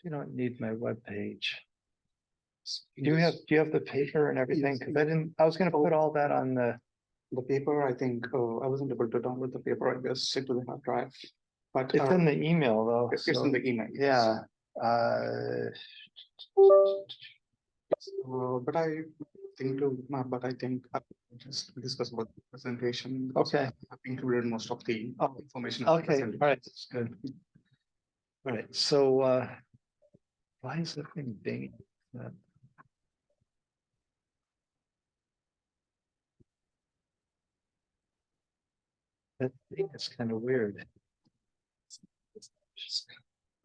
You don't need my web page. Do you have the paper and everything? Because I was gonna put all that on the paper. I think I wasn't able to download the paper. I guess it to the hard drive, but it's in the email though. it's in the email. Yeah. But I think just discuss about the presentation. Okay. I've included most of the information. Okay. All right. That's good. All right. So why is the thing dinging? That thing is kind of weird.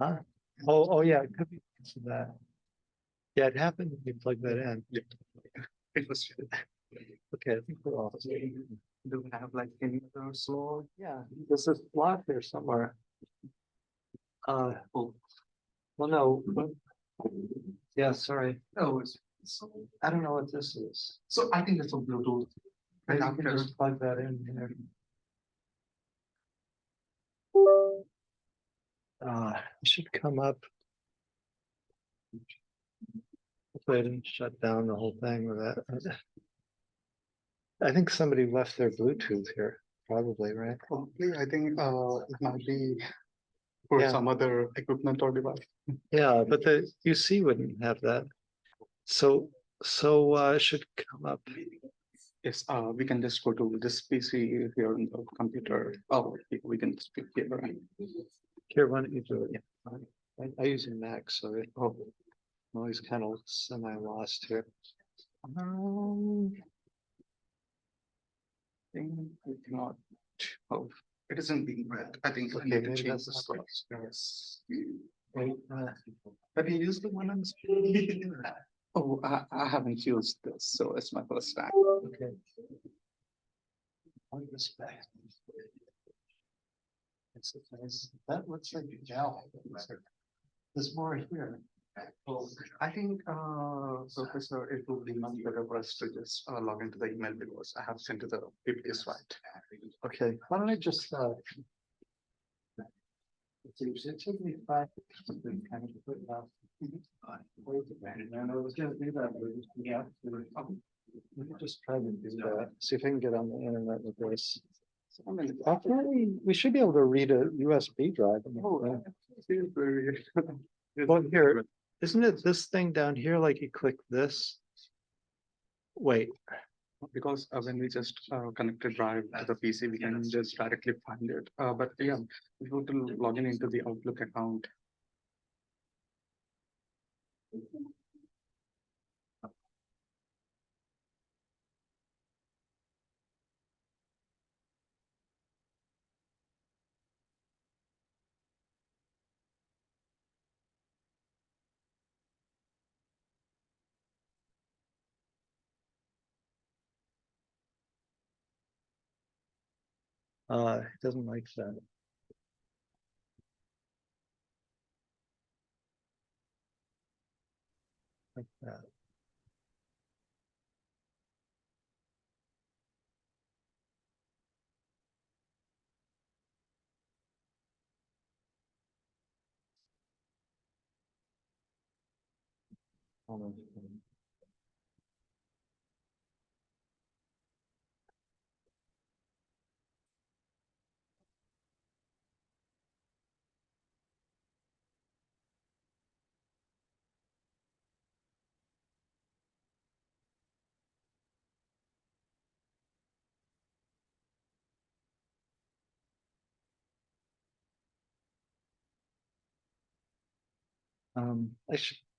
Huh? Oh yeah, it could be because of that. Yeah, it happened when you plug that in. It was Okay, I think we're off. do we have like any other slow? Yeah, there's this block there somewhere. Oh, Well, no. Yeah, sorry. oh, I don't know what this is. so I think it's a Bluetooth. Maybe And you can just plug that in here. It should come up. Hopefully I didn't shut down the whole thing with that. I think somebody left their Bluetooth here, probably, right? probably I think it might be for Yeah. some other equipment or device. Yeah, but the UC wouldn't have that. So it should come up. Yes, we can just go to this PC here on the computer. Oh, we can speak here. Right? Here, why don't you do it? Yeah. I use a Mac, so I'm always kind of semi-lost here. We cannot. Oh, it isn't being read. I think I Okay, need to maybe change that's the not slots. Yes. Wait, Have you used the one on the screen? Oh, I haven't used this, so it's my first time. okay. On this back. It's nice. That looks like a gel. There's more here. Oh, I think, Professor, it would be much better for us to just log into the email because I have sent to the PPS right. Okay, why don't I just it took me 5 minutes to kind of put it out. And I was gonna do that, but yeah. Let me just try to do that. See if I can get on the internet with this. I mean, How can we should be able to read a USB drive. Well, here, isn't it this thing down here? Like you click this. Wait, because when we just connect a drive to the PC, we can just directly find it. But yeah, we go to log in into the Outlook account. it doesn't like that. Like that.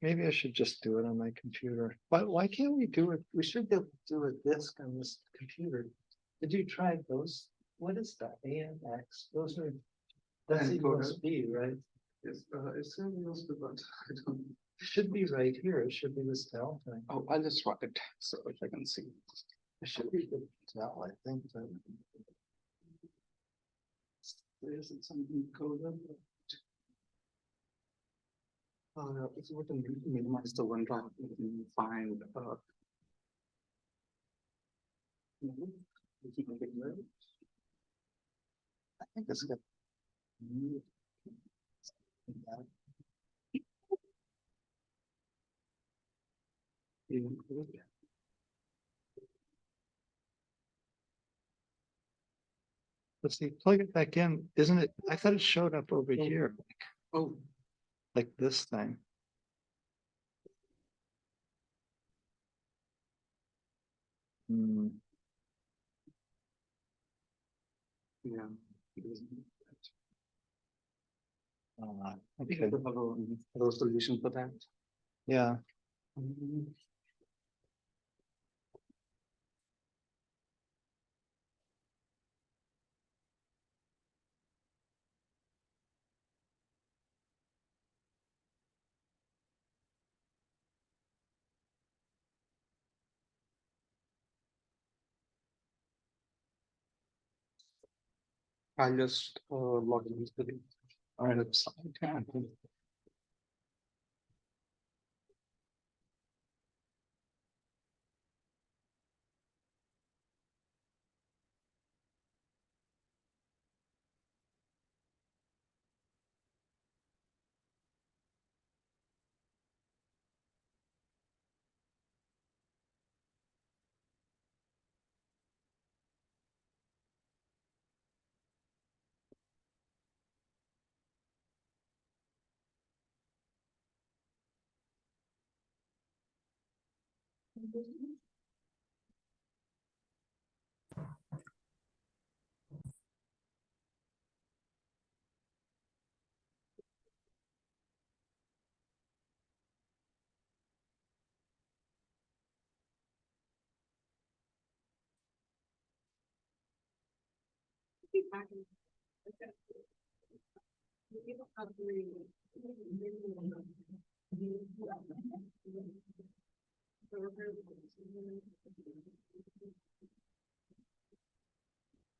Maybe I should just do it on my computer. Why can't we do it? We should be able to do a disk on this computer. Did you try those? What is that? AMX? That's a USB, right? Yes, it's a USB, but I don't. It should be right here. It should be this Dell thing. Oh, I'll just write it so if I can see. It should be the Dell, I think. There isn't something code. If you were to minimize the OneDrive, you can find I think it's good. Let's see, plug it back in, isn't it? I thought it showed up over here, Oh, like this thing. Hmm, yeah. I think okay, I have a solution for that. yeah, I'll just log into the website.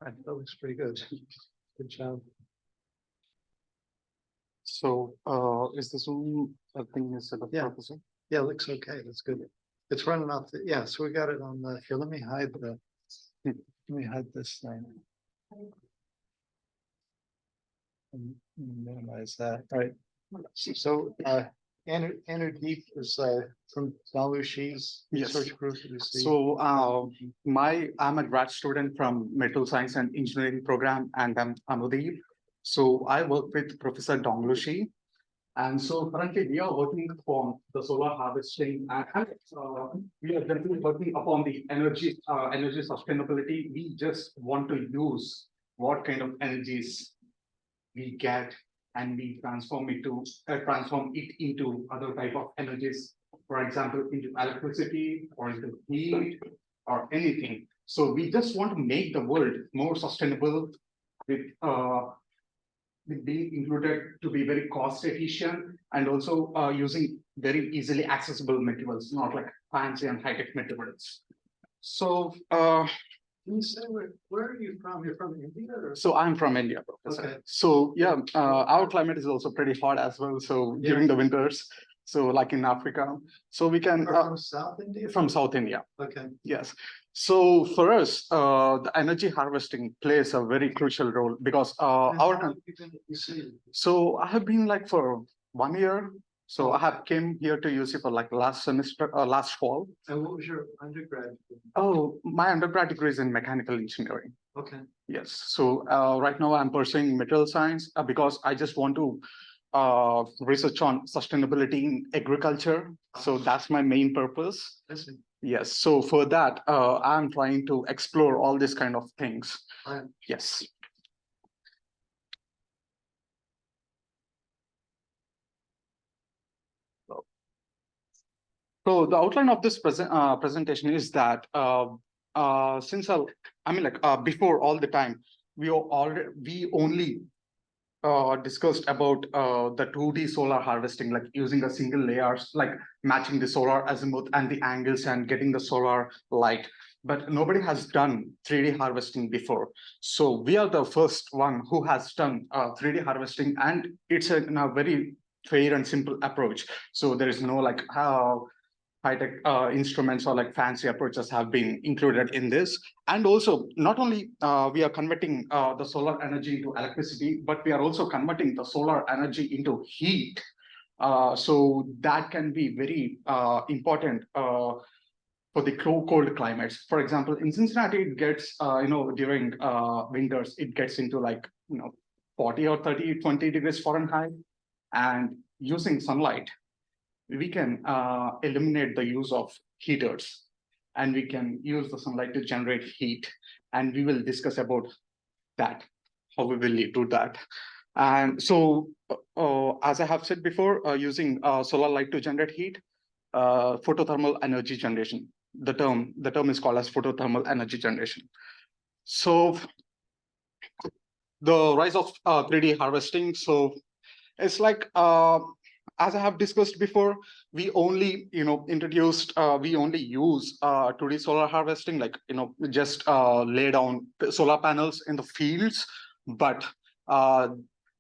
that looks pretty good. Good job. So, is the Zoom thing is set up Yeah. properly? Yeah, it looks okay, that's good. It's running off, yeah, so we got it on the, here, let me hide this thing. And minimize that, all right. So, Andrew Deep is, from Dalushi's Yes. research group. You see. So, I'm a grad student from Material Science and Engineering program, and I'm Anudeep. So I work with Professor Donglushi. And so currently we are working on the solar harvesting, and we are definitely working upon the energy sustainability. We just want to use what kind of energies we get, and we transform it into other type of energies, for example, into electricity or into heat or anything. So we just want to make the world more sustainable with being included to be very cost efficient, and also using very easily accessible materials, not like fancy and high-tech materials. So Can you say where are you from? You're from India or? so I'm from India, Professor. Okay. So yeah, our climate is also pretty hot as well. So Yeah. during the winters, so like in Africa, so we can Or from South India? from South India. Okay. Yes. So for us, the energy harvesting plays a very crucial role because And our how long have you been at UC? so I have been like for 1 year. So I have came here to UC for like last semester, last fall. And what was your undergrad? Oh, my undergrad degree is in mechanical engineering. Okay. Yes. So right now I'm pursuing material science because I just want to research on sustainability in agriculture. So that's my main purpose. I see. Yes. So for that, I'm trying to explore all these kind of things. Right. Yes. So the outline of this presentation is that since I mean like before all the time we only discussed about the 2D solar harvesting, like using a single layers, like matching the solar azimuth and the angles and getting the solar light. But nobody has done 3D harvesting before. So we are the first one who has done 3D harvesting, and it's a very fair and simple approach. So there is no like high-tech instruments or like fancy approaches have been included in this. And also, not only we are converting the solar energy into electricity, but we are also converting the solar energy into heat. So that can be very important for the cold climates. For example, in Cincinnati, it gets, during winters, it gets into like, 40 or 30, 20 degrees Fahrenheit. And using sunlight, we can eliminate the use of heaters, and we can use the sunlight to generate heat. And we will discuss about that, how we will do that. And so, as I have said before, using solar light to generate heat, photothermal energy generation. The term is called as photothermal energy generation. So the rise of 3D harvesting. So it's like, as I have discussed before, we only we only use 2D solar harvesting, like just lay down solar panels in the fields, but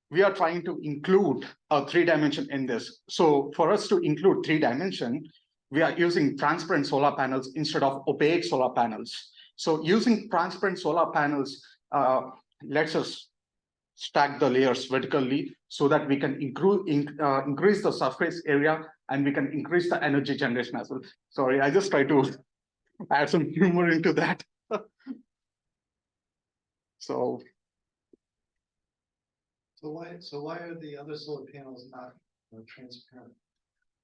we are trying to include a 3D in this. So for us to include 3D, we are using transparent solar panels instead of opaque solar panels. So using transparent solar panels lets us stack the layers vertically so that we can increase the surface area, and we can increase the energy generation as well. Sorry, I just try to add some humor into that. So why are the other solar panels not transparent?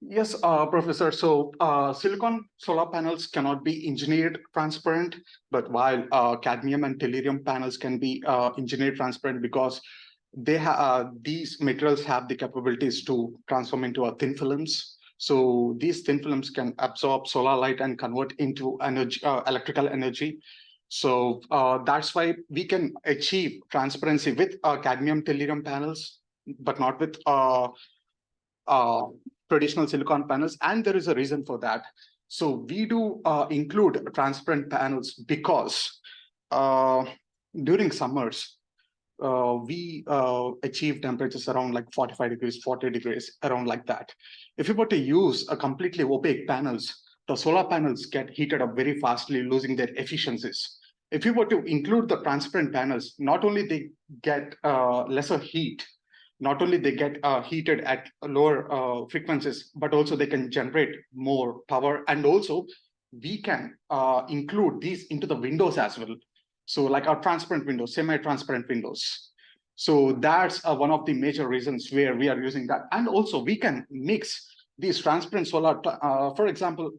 yes, Professor. So silicon solar panels cannot be engineered transparent, but while cadmium and tellurium panels can be engineered transparent, because they these materials have the capabilities to transform into thin films. So these thin films can absorb solar light and convert into energy, electrical energy. So that's why we can achieve transparency with cadmium tellurium panels, but not with traditional silicon panels. And there is a reason for that. So we do include transparent panels because during summers, we achieve temperatures around like 45 degrees, 40 degrees, around like that. If you were to use a completely opaque panels, the solar panels get heated up very fastly, losing their efficiencies. If you were to include the transparent panels, not only they get lesser heat, not only they get heated at lower frequencies, but also they can generate more power. And also we can include these into the windows as well. So like our transparent windows, semi-transparent windows. So that's one of the major reasons where we are using that. And also we can mix these transparent solar, for example,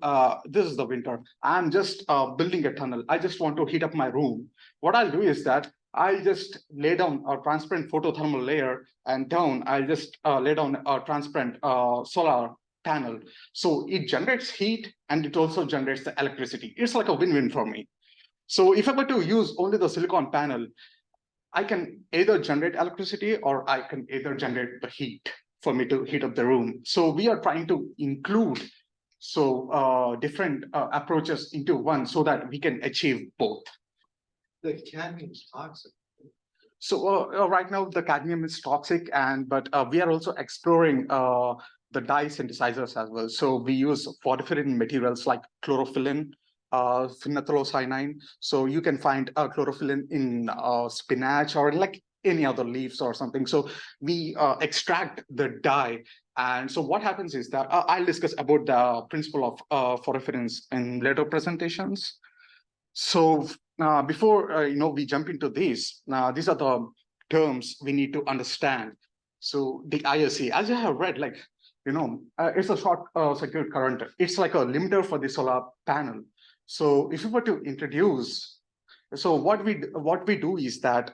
this is the winter. I'm just building a tunnel. I just want to heat up my room. What I'll do is that I'll just lay down a transparent photothermal layer, and down I'll just lay down a transparent solar panel. So it generates heat and it also generates the electricity. It's like a win-win for me. So if I were to use only the silicon panel, I can either generate electricity or I can either generate the heat for me to heat up the room. So we are trying to include different approaches into one so that we can achieve both. The cadmium is toxic. So right now the cadmium is toxic, but we are also exploring the dye synthesizers as well. So we use porphyrin materials like chlorophyllin, phenethyl. So you can find chlorophyllin in spinach or like any other leaves or something. So we extract the dye. And so what happens is that I'll discuss about the principle of porphyrins in later presentations. So before we jump into these are the terms we need to understand. So the ISC, as you have read, like it's a short circuit current. It's like a limiter for the solar panel. So if you were to introduce, so what we do is that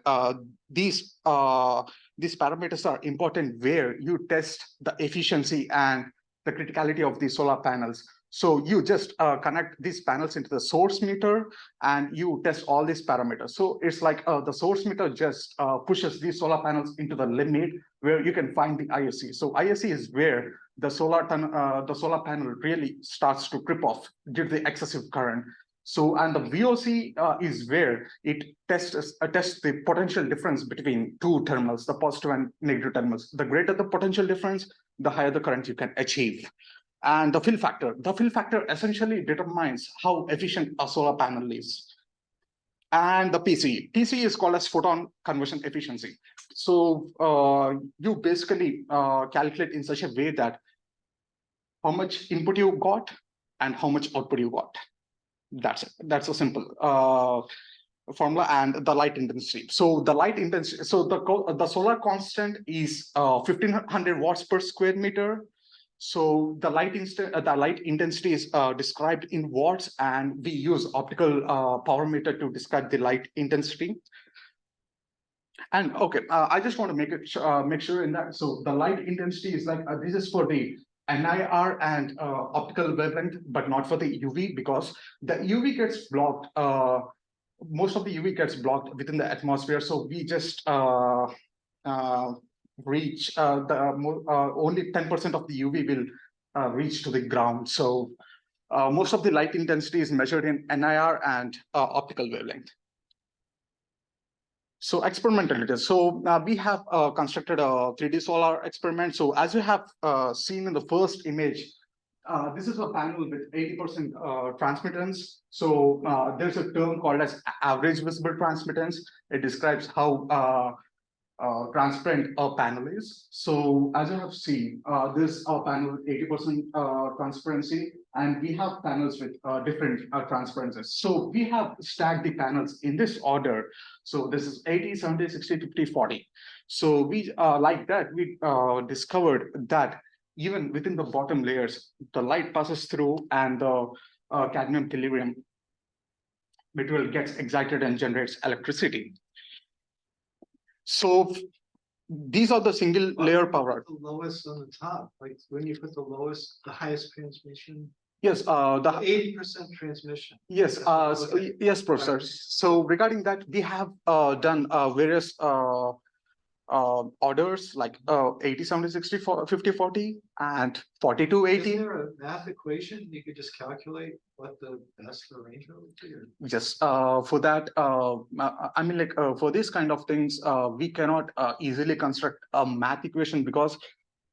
these parameters are important where you test the efficiency and the criticality of the solar panels. So you just connect these panels into the source meter and you test all these parameters. So it's like the source meter just pushes these solar panels into the limit where you can find the ISC. So ISC is where the solar panel really starts to trip off due to the excessive current. So, and the VOC is where it tests the potential difference between two terminals, the positive and negative terminals. The greater the potential difference, the higher the current you can achieve. And the fill factor essentially determines how efficient a solar panel is. And the PCE is called as photon conversion efficiency. So you basically calculate in such a way that how much input you got and how much output you got. That's it. That's a simple formula. And the light intensity. So the light intensity, so the solar constant is 1500 watts per square meter. So the light intensity is described in watts, and we use optical power meter to describe the light intensity. And okay, I just want to make sure in that. So the light intensity is like this is for the NIR and optical wavelength, but not for the UV, because the UV gets blocked. Most of the UV gets blocked within the atmosphere. So we just reach only 10% of the UV will reach to the ground. So most of the light intensity is measured in NIR and optical wavelength. So experimental it is. So we have constructed a 3D solar experiment. So as you have seen in the first image, this is a panel with 80% transmittance. So there's a term called as average visible transmittance. It describes how transparent a panel is. So as you have seen, this panel with 80% transparency, and we have panels with different transparencies. So we have stacked the panels in this order. So this is 80, 70, 60, 50, 40. So we like that, we discovered that even within the bottom layers, the light passes through and the cadmium tellurium material gets excited and generates electricity. So these are the single layer power. The lowest on the top, like when you put the highest transmission. Yes, the 80% transmission. Yes, yes, professor. Right. So regarding that, we have done various orders like 80, 70, 60, 50, 40, and 42, 80. Is there a math equation you could just calculate what the best arrangement would be? Yes, for that, I mean, like for these kind of things, we cannot easily construct a math equation because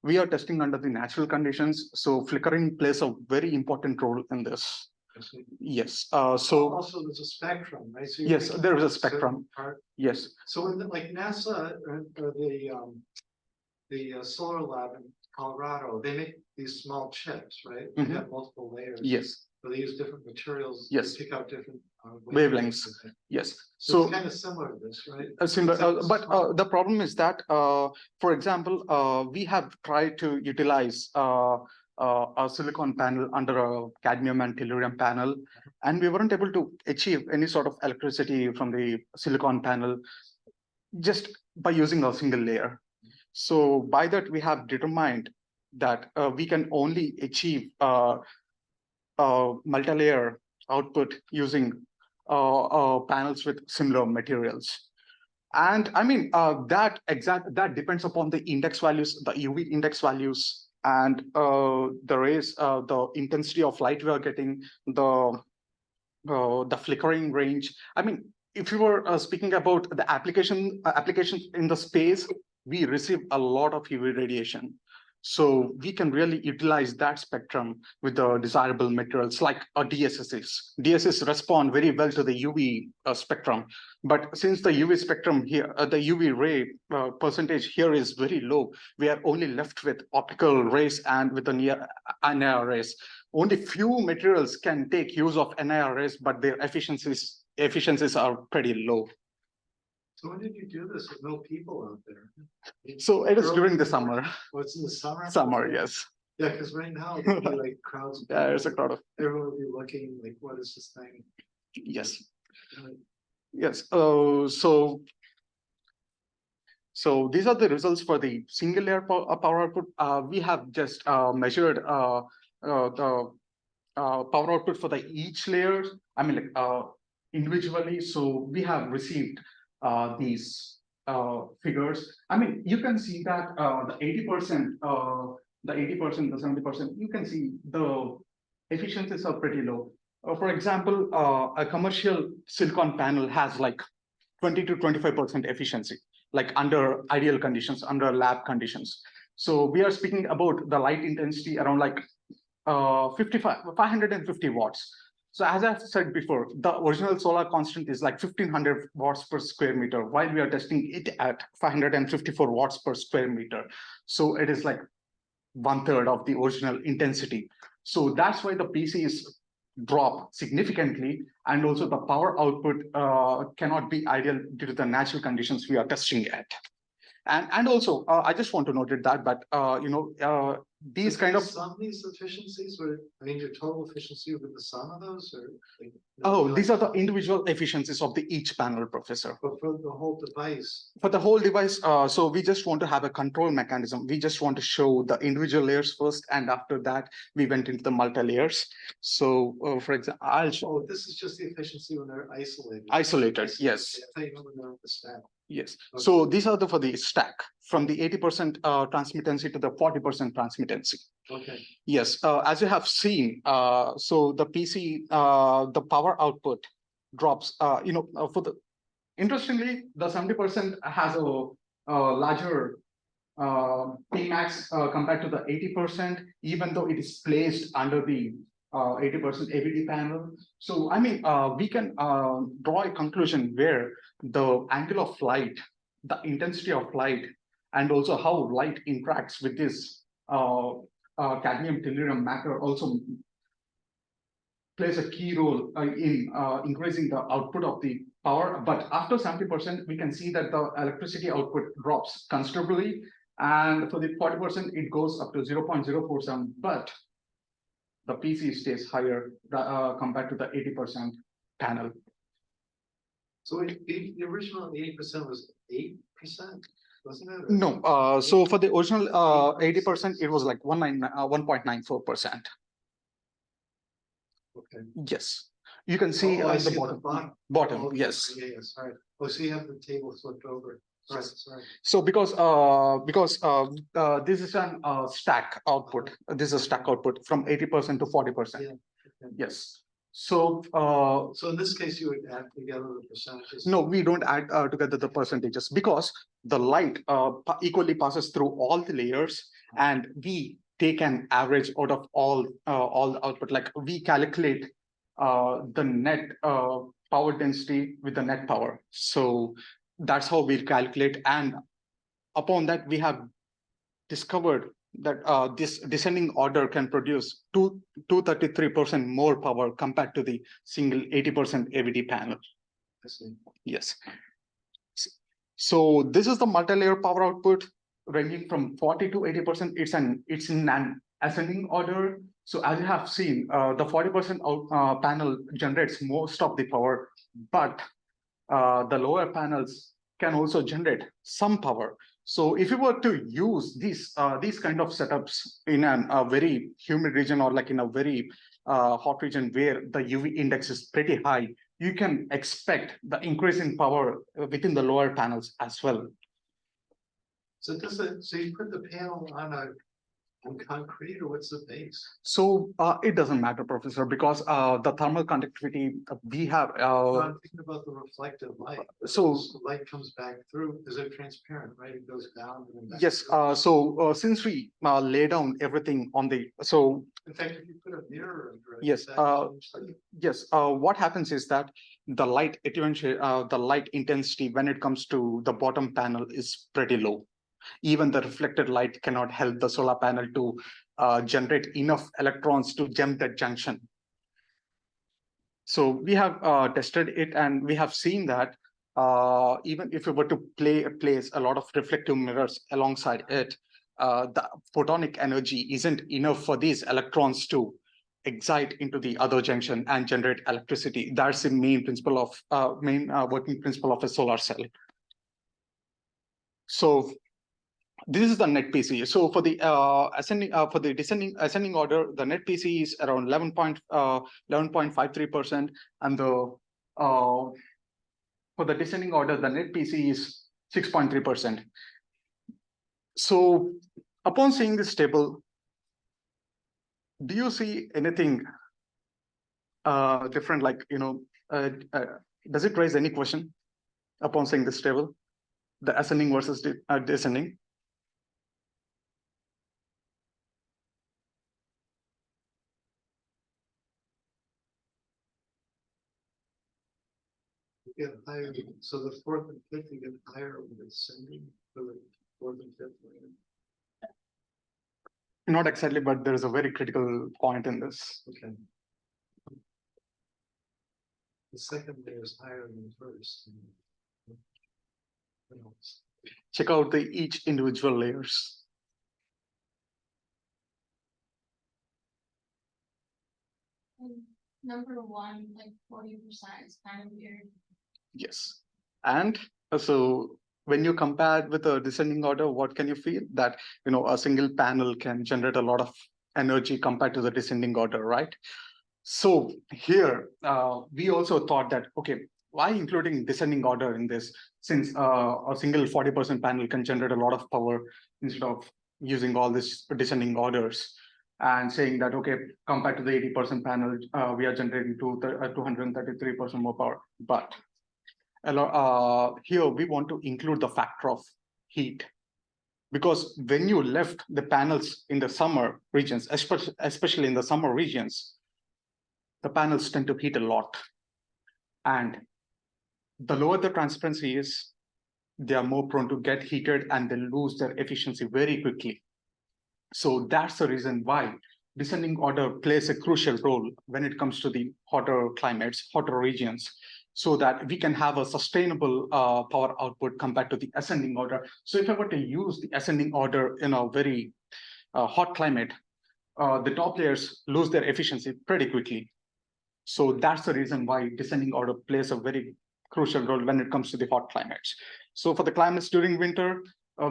we are testing under the natural conditions. So flickering plays a very important role in this. Yes. So also there's a spectrum, right? So yes, there is a spectrum. Yes. So in like NASA or the solar lab in Colorado, they make these small chips, right? They have multiple layers. Yes. So they use different materials. Yes. To pick out different wavelengths. Yes. So it's kind of similar to this, right? Similar, but the problem is that, for example, we have tried to utilize a silicon panel under a cadmium and tellurium panel, and we weren't able to achieve any sort of electricity from the silicon panel just by using a single layer. So by that, we have determined that we can only achieve multi-layer output using panels with similar materials. And I mean, that depends upon the index values, the UV index values, and the rays, the intensity of light we are getting, the flickering range. I mean, if you were speaking about the applications in the space, we receive a lot of UV radiation. So we can really utilize that spectrum with the desirable materials like DSSs. DSS respond very well to the UV spectrum. But since the UV spectrum here, the UV ray percentage here is very low, we are only left with optical rays and with the NIR rays. Only few materials can take use of NIR rays, but their efficiencies are pretty low. So when did you do this with no people out there? So it is during the summer. Oh, it's in the summer? Summer, yes. Yeah, because right now it'll be like crowds. Yeah, there's a crowd of. Everyone will be looking like, what is this thing? Yes. Right. Yes. So these are the results for the single layer power output. We have just measured the power output for the each layer. I mean, like individually. So we have received these figures. I mean, you can see that the 80%, the 80%, the 70%, you can see the efficiencies are pretty low. For example, a commercial silicon panel has like 20 to 25% efficiency, like under ideal conditions, under lab conditions. So we are speaking about the light intensity around like 550 watts. So as I've said before, the original solar constant is like 1500 watts per square meter, while we are testing it at 554 watts per square meter. So it is like 1/3 of the original intensity. So that's why the PCs drop significantly, and also the power output cannot be ideal due to the natural conditions we are testing at. And also, I just want to note it that, but these So kind of sum these efficiencies, or I mean, your total efficiency with the sum of those, or like, these are the individual efficiencies of the each panel, Professor. but for the whole device. For the whole device, so we just want to have a control mechanism. We just want to show the individual layers first, and after that, we went into the multi-layers. So, for example, I'll show. Oh, this is just the efficiency when they're isolated. Isolated, yes. I thought you meant when they're on the stack. Yes. Okay. So these are for the stack, from the 80% transmittancy to the 40% transmittancy. Okay. Yes, as you have seen, so the PC, the power output drops. For the interestingly, the 70% has a larger Pmax compared to the 80%, even though it is placed under the 80% AVD panel. So I mean, we can draw a conclusion where the angle of light, the intensity of light, and also how light interacts with this cadmium tellurium matter also plays a key role in increasing the output of the power. But after 70%, we can see that the electricity output drops considerably. And for the 40%, it goes up to 0.047, but the PC stays higher compared to the 80% panel. So the original 80% was 8%, wasn't it? No, so for the original 80%, it was like 1.94%. Okay. Yes, you can see I at the see bottom. Bottom, Okay, yes. Yeah, sorry. Oh, so you have the table flipped over. Right, sorry. So because this is an stack output. This is a stack output from 80% to 40%. Yeah. Okay. Yes. So So in this case, you would add together the percentages. no, we don't add together the percentages, because the light equally passes through all the layers, and we take an average out of all the output. Like, we calculate the net power density with the net power. So that's how we calculate, and upon that we have discovered that this descending order can produce 233% more power compared to the single 80% AVD panel. I see. Yes. So this is the multi-layer power output ranging from 40 to 80%. It's in an ascending order. So as you have seen, the 40% panel generates most of the power, but the lower panels can also generate some power. So if you were to use these kind of setups in a very humid region, or like in a very hot region where the UV index is pretty high, you can expect the increase in power within the lower panels as well. So you put the panel on concrete, or what's the base? So it doesn't matter, Professor, because the thermal conductivity we have. No, I'm thinking about the reflective light. So the light comes back through. Is it transparent? Right, it goes down. And then back yes. through. Since we lay down everything on the In fact, if you put a mirror under it, yes, yes. What happens is that the light the light intensity when it comes to the bottom panel is pretty low. Even the reflected light cannot help the solar panel to generate enough electrons to jump that junction. So we have tested it, and we have seen that even if you were to place a lot of reflective mirrors alongside it, the photonic energy isn't enough for these electrons to excite into the other junction and generate electricity. That's the main principle of working principle of a solar cell. So this is the net PC. So for the descending order, the net PC is around 11.53%, and the for the descending order, the net PC is 6.3%. So upon seeing this table, do you see anything different? Like, does it raise any question upon seeing this table, the ascending versus descending? Get higher. So the fourth and fifth, you get higher with ascending for the fourth and fifth layer. Not exactly, but there is a very critical point in this. Okay. The second layer is higher than the first. What else? Check out the each individual layers. Number one, like 40% is kind of weird. Yes. And so when you compare with a descending order, what can you feel? That, a single panel can generate a lot of energy compared to the descending order, right? So here, we also thought that, okay, why including descending order in this? Since a single 40% panel can generate a lot of power instead of using all these descending orders, and saying that, okay, compared to the 80% panel, we are generating 233% more power. But here we want to include the factor of heat, because when you left the panels in the summer regions, especially in the summer regions, the panels tend to heat a lot. And the lower the transparency is, they are more prone to get heated and they lose their efficiency very quickly. So that's the reason why descending order plays a crucial role when it comes to the hotter climates, hotter regions, so that we can have a sustainable power output compared to the ascending order. So if I were to use the ascending order in a very hot climate, the top layers lose their efficiency pretty quickly. So that's the reason why descending order plays a very crucial role when it comes to the hot climates. So for the climates during winter,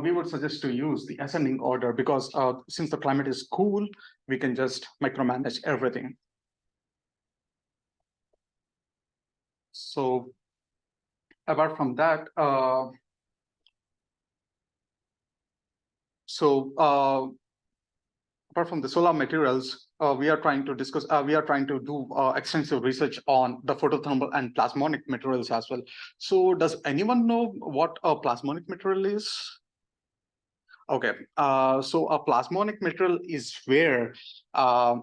we would suggest to use the ascending order, because since the climate is cool, we can just micromanage everything. So apart from that, apart from the solar materials, we are trying to do extensive research on the photothermal and plasmonic materials as well. So does anyone know what a plasmonic material is? Okay, so a plasmonic material is where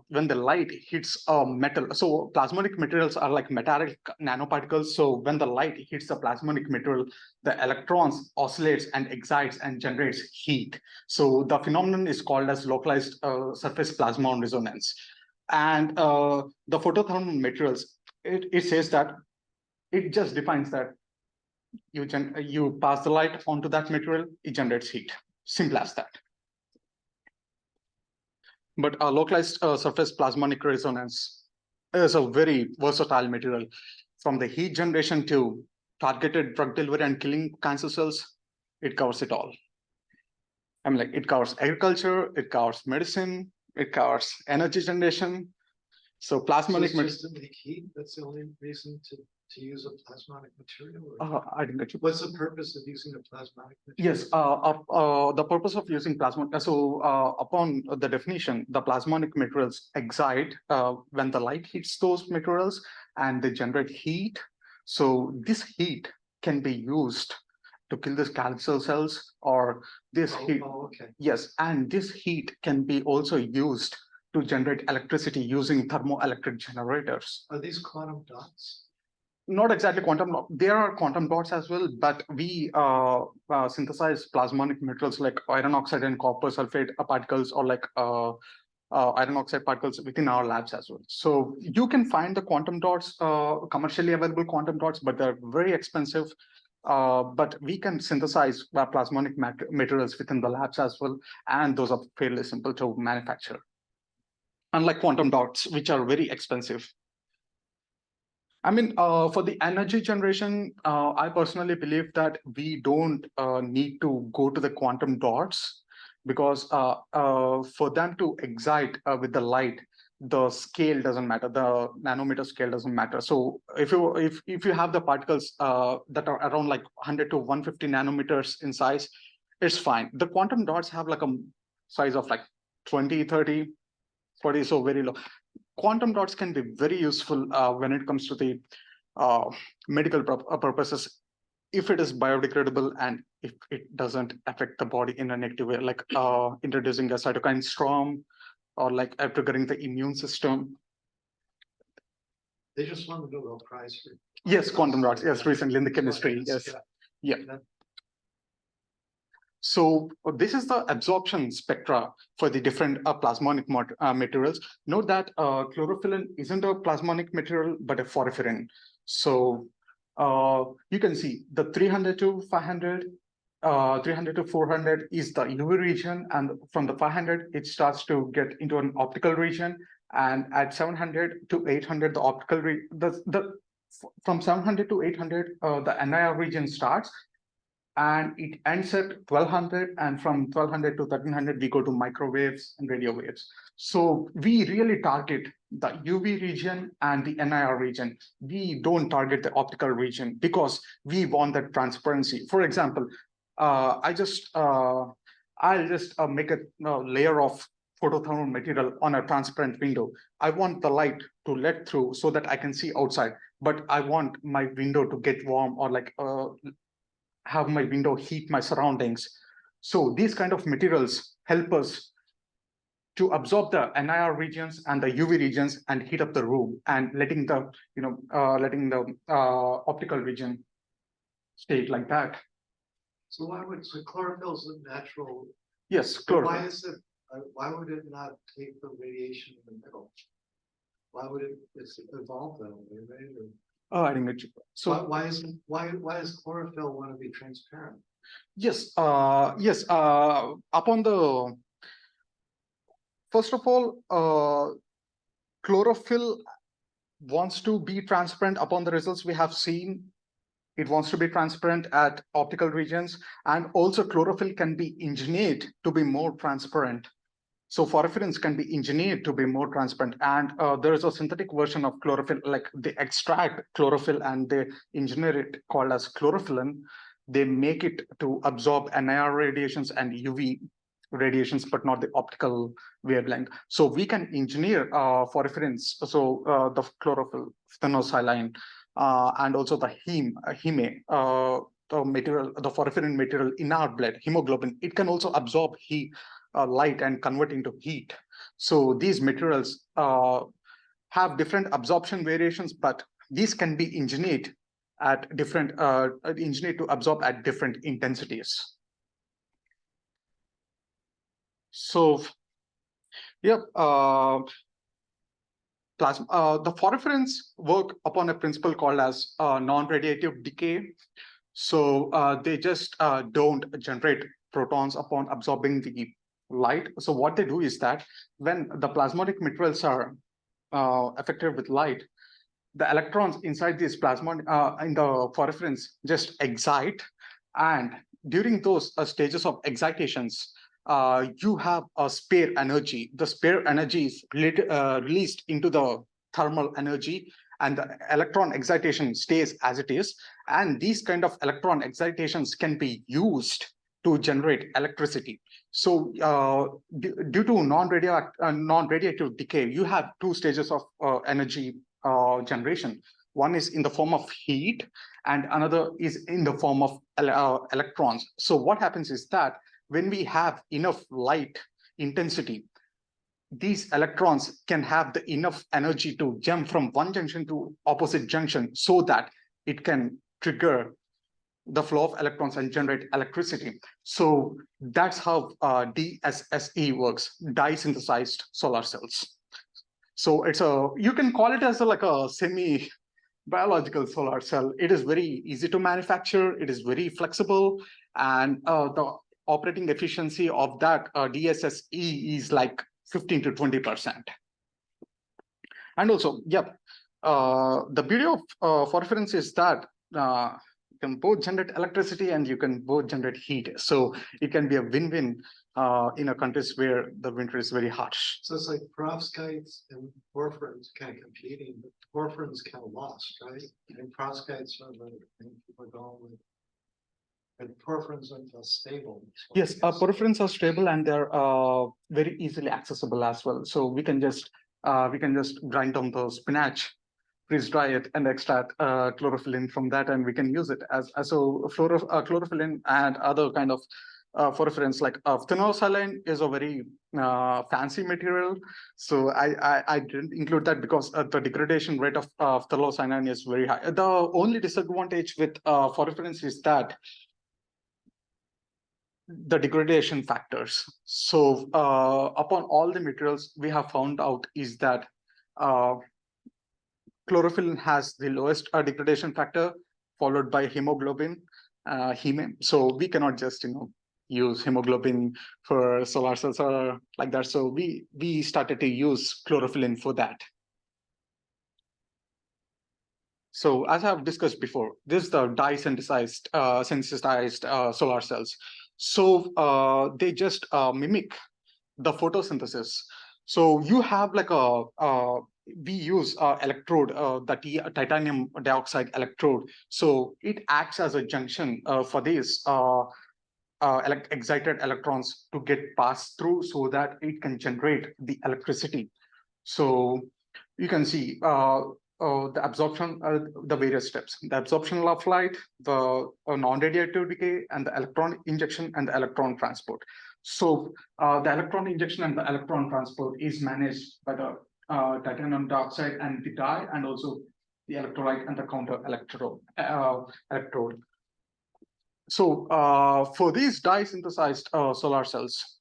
when the light hits a metal, so plasmonic materials are like metallic nanoparticles. So when the light hits the plasmonic material, the electrons oscillates and excites and generates heat. So the phenomenon is called as localized surface plasmon resonance. And the photothermal materials, it says that it just defines that you pass the light onto that material, it generates heat. Simple as that. But a localized surface plasmonic resonance is a very versatile material. From the heat generation to targeted drug delivery and killing cancer cells, it covers it all. I mean, like, it covers agriculture, it covers medicine, it covers energy generation. So plasmonic material. Just to make heat, that's the only reason to use a plasmonic material? I didn't get you. What's the purpose of using a plasmonic material? Yes, the purpose of using plasmonic, so upon the definition, the plasmonic materials excite when the light hits those materials and they generate heat. So this heat can be used to kill the cancer cells, or this heat. Okay. Yes, and this heat can be also used to generate electricity using thermoelectric generators. Are these quantum dots? Not exactly quantum. There are quantum dots as well, but we synthesize plasmonic materials like iron oxide and copper sulfate particles, or like iron oxide particles within our labs as well. So you can find the quantum dots, commercially available quantum dots, but they're very expensive. But we can synthesize plasmonic materials within the labs as well, and those are fairly simple to manufacture. Unlike quantum dots, which are very expensive. I mean, for the energy generation, I personally believe that we don't need to go to the quantum dots, because for them to excite with the light, the scale doesn't matter. The nanometer scale doesn't matter. So if you have the particles that are around like 100 to 150 nanometers in size, it's fine. The quantum dots have like a size of like 20, 30, 40, so very low. Quantum dots can be very useful when it comes to the medical purposes, if it is biodegradable and if it doesn't affect the body in a negative way, like introducing a cytokine storm, or like triggering the immune system. They just won the Nobel Prize for. Yes, quantum dots. Yes, recently in the chemistry. Yes, yeah. So this is the absorption spectra for the different plasmonic materials. Note that chlorophyllin isn't a plasmonic material, but a porphyrin. So you can see the 300 to 500, 300 to 400 is the UV region, and from the 500, it starts to get into an optical region. And at 700 to 800, the optical from 700 to 800, the NIR region starts, and it ends at 1200, and from 1200 to 1300 we go to microwaves and radio waves. So we really target the UV region and the NIR region. We don't target the optical region because we want that transparency. For example, I'll just make a layer of photothermal material on a transparent window. I want the light to let through so that I can see outside, but I want my window to get warm, or like have my window heat my surroundings. So these kind of materials help us to absorb the NIR regions and the UV regions and heat up the room, and letting the optical region stay like that. So chlorophyll is a natural? Yes, Why chlorophyll. is it? Why would it not take the radiation in the middle? Why would it's evolved that way, right? I didn't get you. So why does chlorophyll want to be transparent? yes, upon the first of all, chlorophyll wants to be transparent. Upon the results we have seen, it wants to be transparent at optical regions, and also chlorophyll can be engineered to be more transparent. So porphyrins can be engineered to be more transparent, and there is a synthetic version of chlorophyll, like they extract chlorophyll and they engineer it, called as chlorophyllin. They make it to absorb NIR radiations and UV radiations, but not the optical wavelength. So we can engineer porphyrins, so the chlorophyll, phthalocyanine, and also the heme, the material, the porphyrin material in our blood, hemoglobin. It can also absorb heat, light, and convert into heat. So these materials have different absorption variations, but these can be engineered at different engineered to absorb at different intensities. So yep, the porphyrins work upon a principle called as non-radiative decay. So they just don't generate protons upon absorbing the light. So what they do is that when the plasmonic materials are affected with light, the electrons inside these plasmonic in the porphyrins just excite, and during those stages of excitations, you have a spare energy. The spare energy is released into the thermal energy, and the electron excitation stays as it is. And these kind of electron excitations can be used to generate electricity. So due to non-radiative decay, you have two stages of energy generation. One is in the form of heat, and another is in the form of electrons. So what happens is that when we have enough light intensity, these electrons can have the enough energy to jump from one junction to opposite junction, so that it can trigger the flow of electrons and generate electricity. So that's how DSSE works, dye-synthesized solar cells. So it's you can call it as like a semi-biological solar cell. It is very easy to manufacture. It is very flexible, and the operating efficiency of that DSSE is like 15 to 20%. And also, yep, the beauty of porphyrins is that you can both generate electricity and you can both generate heat. So it can be a win-win in a countries where the winter is very harsh. So it's like perovskites and porphyrins kind of competing, but porphyrins kind of lost, right? And perovskites are the thing people are going with. And porphyrins are stable. Yes, porphyrins are stable, and they're very easily accessible as well. So we can just grind down the spinach, freeze dry it, and extract chlorophyllin from that, and we can use it as chlorophyllin and other kind of porphyrins, like phthalocyanine is a very fancy material. So I didn't include that because the degradation rate of phthalocyanine is very high. The only disadvantage with porphyrins is that the degradation factors. So upon all the materials we have found out is that chlorophyll has the lowest degradation factor, followed by hemoglobin, heme. So we cannot just use hemoglobin for solar cells or like that. So we started to use chlorophyll for that. So as I've discussed before, this is the dye synthesized solar cells. So they just mimic the photosynthesis. So you have like we use electrode, the titanium dioxide electrode. So it acts as a junction for these excited electrons to get passed through so that it can generate the electricity. So you can see the absorption, the various steps, the absorption of light, the non-radiative decay, and the electron injection and the electron transport. So the electron injection and the electron transport is managed by the titanium dioxide and the dye, and also the electrolyte and the counter electrode. So for these dye synthesized solar cells,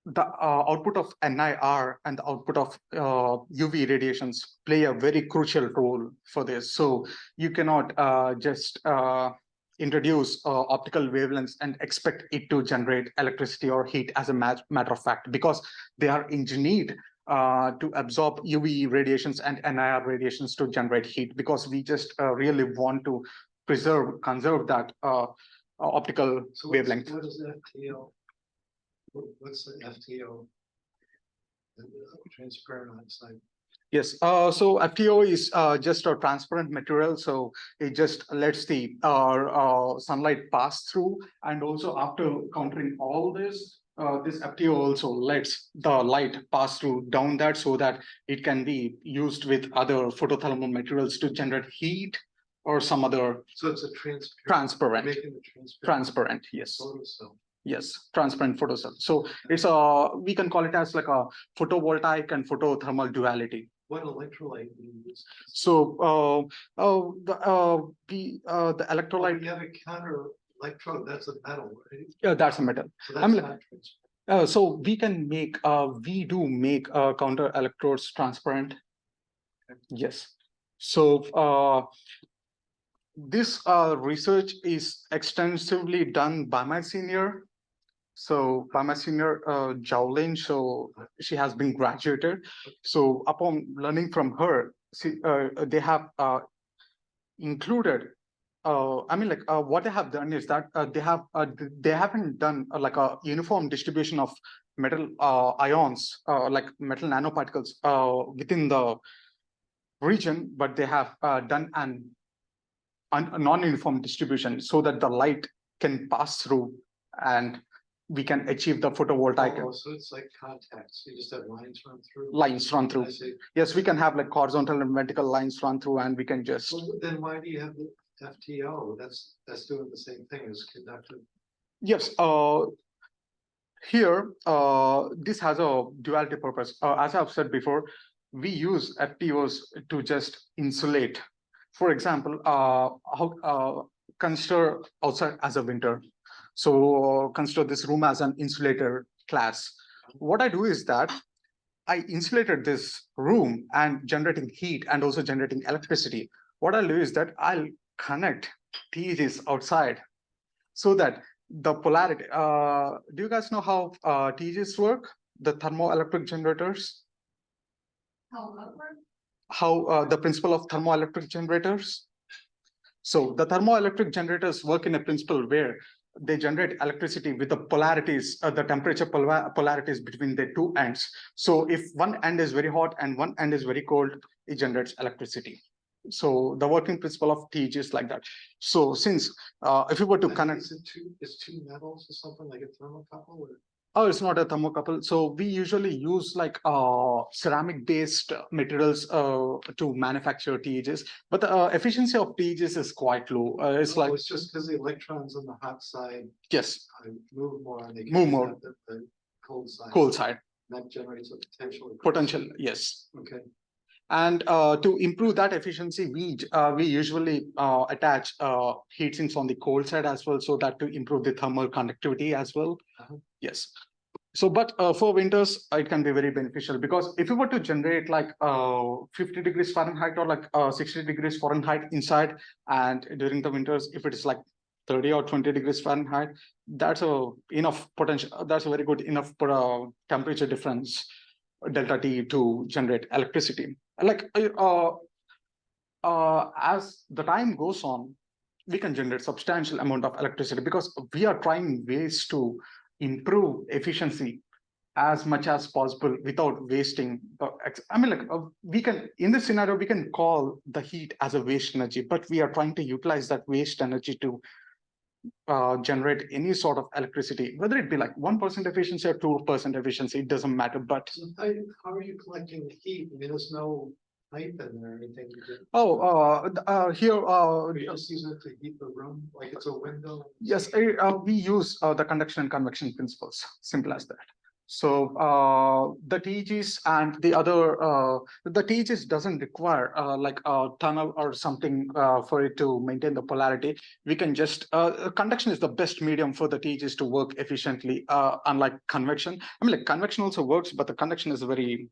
the output of NIR and the output of UV radiations play a very crucial role for this. So you cannot just introduce optical wavelengths and expect it to generate electricity or heat as a matter of fact, because they are engineered to absorb UV radiations and NIR radiations to generate heat, because we just really want to conserve that optical wavelength. What is FTO? What's the FTO? Transparent oxide. Yes, so FTO is just a transparent material, so it just lets the sunlight pass through, and also after countering all this, this FTO also lets the light pass through down that, so that it can be used with other photothermal materials to generate heat or some other. So it's a transparent. Making it transparent, yes. Photocell. Yes, transparent photocell. So it's we can call it as like a photovoltaic and photothermal duality. What electrolyte do you use? So the electrolyte. You have a counter electrode. That's a metal, right? Yeah, that's a metal. So that's not transparent. So we can make we do make counter electrodes transparent. Okay. Yes. So this research is extensively done by my senior. So by my senior Jowlin, so she has been graduated. So upon learning from her, they have included. What they have done is that they haven't done like a uniform distribution of metal ions, like metal nanoparticles within the region, but they have done a non-uniform distribution so that the light can pass through and we can achieve the photovoltaic. Oh, so it's like contacts. You just have lines run through. Lines run through. I see. Yes, we can have like horizontal and vertical lines run through, and we can just. Well, then why do you have the FTO? That's doing the same thing as conductive. Yes. Here, this has a duality purpose. As I've said before, we use FTOs to just insulate. For example, consider outside as a winter. So consider this room as an insulator class. What I do is that I insulated this room and generating heat and also generating electricity. What I'll do is that I'll connect TEGs outside so that the polarity. Do you guys know how TEGs work? The thermoelectric generators? How the principle of thermoelectric generators? So the thermoelectric generators work in a principle where they generate electricity with the polarities, the temperature polarities between the two ends. So if one end is very hot and one end is very cold, it generates electricity. So the working principle of TEG is like that. So since if you were to connect, it's two metals or something like a thermocouple? Or? Oh, it's not a thermocouple. So we usually use like ceramic based materials to manufacture TEGs, but the efficiency of TEGs is quite low. It's like it's just because the electrons on the hot side yes move more and they move more the cold side. Cold side. That generates a potential. Potential, yes. Okay. And to improve that efficiency, we usually attach heat sinks on the cold side as well, so that to improve the thermal conductivity as well. Yes. So, but for winters, it can be very beneficial, because if you were to generate like 50 degrees Fahrenheit or like 60 degrees Fahrenheit inside, and during the winters, if it is like 30 or 20 degrees Fahrenheit, that's a enough potential. That's a very good enough temperature difference, delta T, to generate electricity. Like as the time goes on, we can generate substantial amount of electricity, because we are trying ways to improve efficiency as much as possible without wasting. I mean, like we can, in this scenario, we can call the heat as a waste energy, but we are trying to utilize that waste energy to generate any sort of electricity, whether it be like 1% efficiency or 2% efficiency, it doesn't matter. But So how are you collecting the heat? I mean, there's no pipe in there or anything. here You just use it to heat the room, like it's a window. yes, we use the conduction and convection principles, simple as that. So the TEGs and the other, the TEGs doesn't require like a tunnel or something for it to maintain the polarity. We can just, conduction is the best medium for the TEGs to work efficiently, unlike convection. I mean, like convection also works, but the conduction is very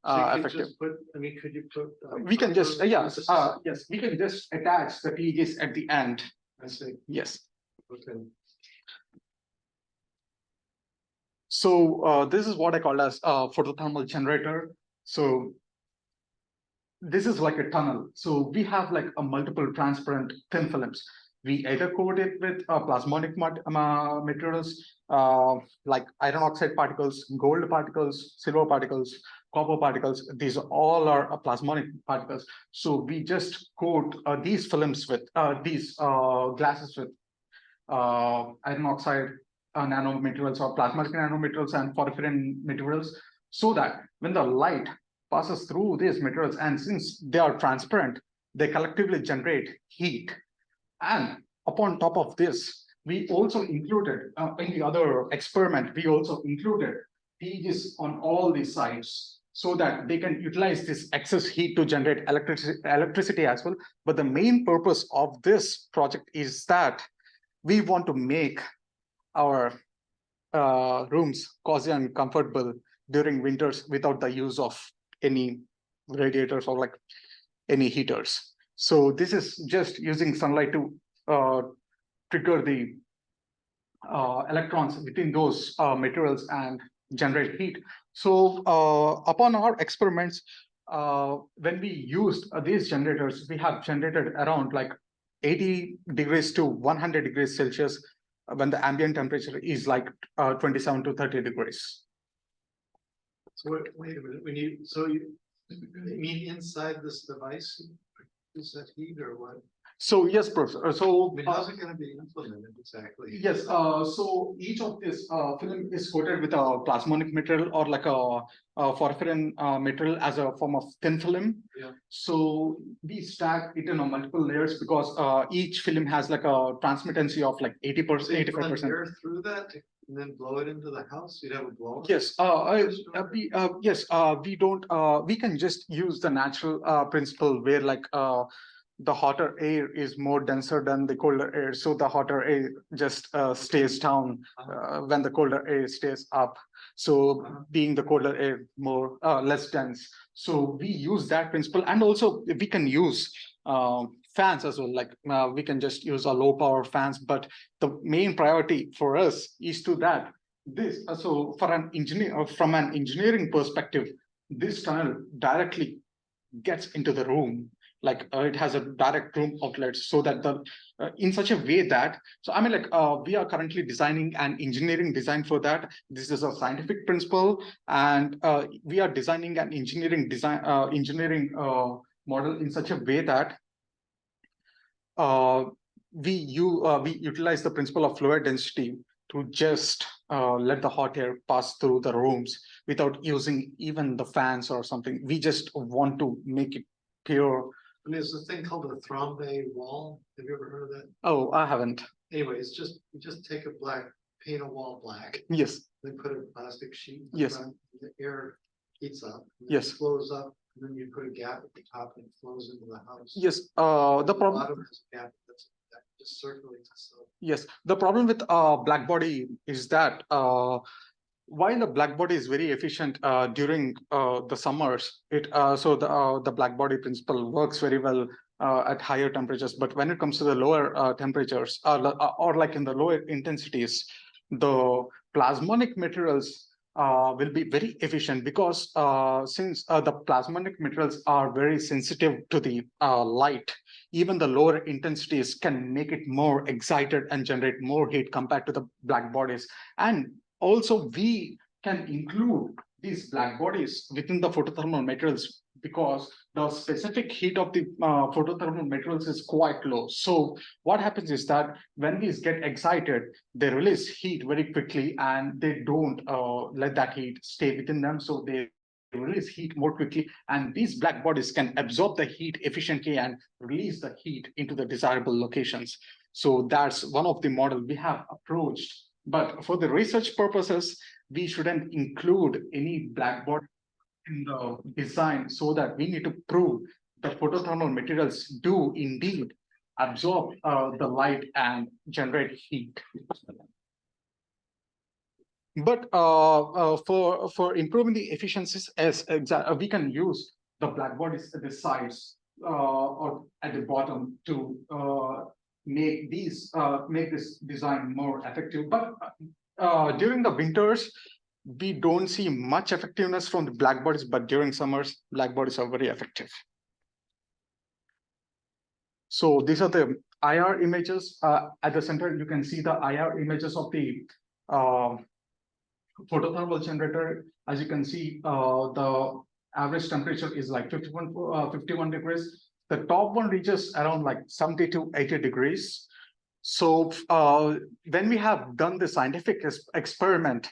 effective. Could you put? We can just, yes, we can just attach the TEGs at the end. I see. Yes. Okay. So this is what I call as a photothermal generator. So this is like a tunnel. So we have like a multiple transparent thin films. We either coat it with plasmonic materials like iron oxide particles, gold particles, silver particles, copper particles. These all are plasmonic particles. So we just coat these films with these glasses with iron oxide nanomaterials or plasmatic nanomaterials and porphyrin materials, so that when the light passes through these materials, and since they are transparent, they collectively generate heat. And upon top of this, we also included in the other experiment, we also included TEGs on all these sides, so that they can utilize this excess heat to generate electricity as well. But the main purpose of this project is that we want to make our rooms cozy and comfortable during winters without the use of any radiators or like any heaters. So this is just using sunlight to trigger the electrons within those materials and generate heat. So upon our experiments, when we used these generators, we have generated around like 80 degrees to 100 degrees Celsius when the ambient temperature is like 27 to 30 degrees. So wait a minute, you mean inside this device, is that heat or what? So yes, Professor. So how's it going to be implemented exactly? Yes. So each of this film is coated with a plasmonic material or like a porphyrin material as a form of thin film. Yeah. So we stack it in multiple layers, because each film has like a transmittancy of like 80%, 85%. Air through that and then blow it into the house. You'd have a blower. Yes. We don't. We can just use the natural principle where like the hotter air is more denser than the colder air, so the hotter air just stays down when the colder air stays up. So being the colder air more less dense. So we use that principle, and also we can use fans as well. Like we can just use a low power fans, but the main priority for us is to that this. So for an engineer, from an engineering perspective, this tunnel directly gets into the room. Like it has a direct room outlet, so that the in such a way that, so I mean, like we are currently designing an engineering design for that. This is a scientific principle, and we are designing an engineering model in such a way that we utilize the principle of fluid density to just let the hot air pass through the rooms without using even the fans or something. We just want to make it pure. And there's a thing called a Thrombe wall. Have you ever heard of that? Oh, I haven't. Anyway, it's just you just take a paint a wall black. Yes. Then put a plastic sheet. Yes. The air heats up. Yes. Flows up Then you put a gap at the top and it flows into the house. Yes, the problem. Bottom has a gap that just circulates itself. Yes, the problem with black body is that while the black body is very efficient during the summers, the black body principle works very well at higher temperatures. But when it comes to the lower temperatures or like in the lower intensities, the plasmonic materials will be very efficient because since the plasmonic materials are very sensitive to the light, even the lower intensities can make it more excited and generate more heat compared to the black bodies. And also we can include these black bodies within the photothermal materials because the specific heat of the photothermal materials is quite low. So what happens is that when these get excited, they release heat very quickly and they don't let that heat stay within them. So they release heat more quickly, and these black bodies can absorb the heat efficiently and release the heat into the desirable locations. So that's one of the model we have approached. But for the research purposes, we shouldn't include any black body in the design, so that we need to prove that photothermal materials do indeed absorb the light and generate heat. But for improving the efficiencies, we can use the black bodies at the sides or at the bottom to make this design more effective. But during the winters, we don't see much effectiveness from the black bodies, but during summers, black bodies are very effective. So these are the IR images. At the center, you can see the IR images of the photothermal generator. As you can see, the average temperature is like 51 degrees. The top one reaches around like 70 to 80 degrees. So when we have done the scientific experiment,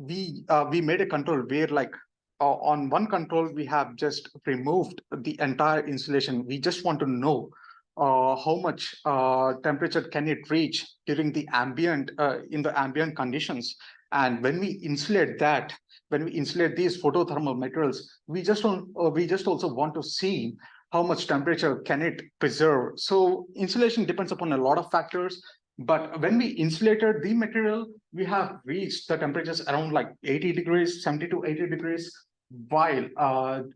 we made a control where like on one control, we have just removed the entire insulation. We just want to know how much temperature can it reach during the ambient in the ambient conditions. And when we insulate that, when we insulate these photothermal materials, we just also want to see how much temperature can it preserve. So insulation depends upon a lot of factors. But when we insulated the material, we have reached the temperatures around like 80 degrees, 70 to 80 degrees, while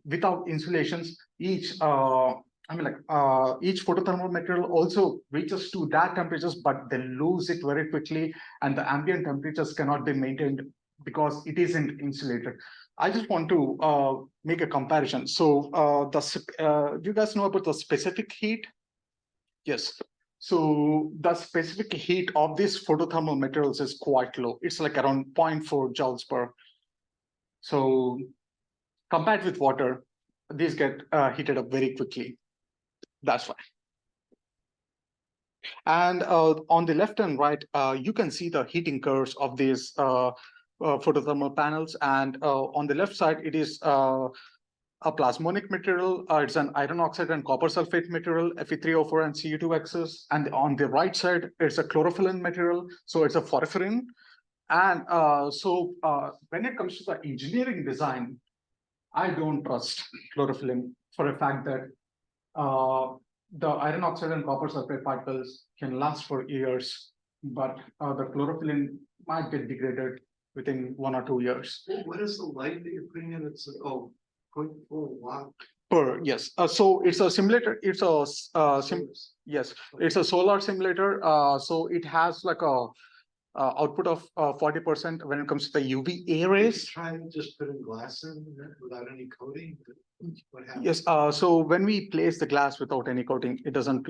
without insulations, each photothermal material also reaches to that temperatures, but they lose it very quickly, and the ambient temperatures cannot be maintained because it isn't insulated. I just want to make a comparison. So do you guys know about the specific heat? Yes. So the specific heat of these photothermal materials is quite low. It's like around 0.4 joules per. So compared with water, these get heated up very quickly. That's why. And on the left and right, you can see the heating curves of these photothermal panels. And on the left side, it is a plasmonic material. It's an iron oxide and copper sulfate material, Fe3O4 and Cu2 And on the right side, it's a chlorophyllene material. So it's a porphyrin. And when it comes to the engineering design, I don't trust chlorophyllene for a fact that the iron oxide and copper sulfate particles can last for years, but the chlorophyllene might get degraded within 1 or 2 years. What is the light that you're putting in? It's 0.4 watt per. Yes. So it's a simulator. It's a yes. It's a solar simulator. So it has like a output of 40% when it comes to the UV A rays. Try and just put in glass in without any coating. What happens? Yes. So when we place the glass without any coating, it doesn't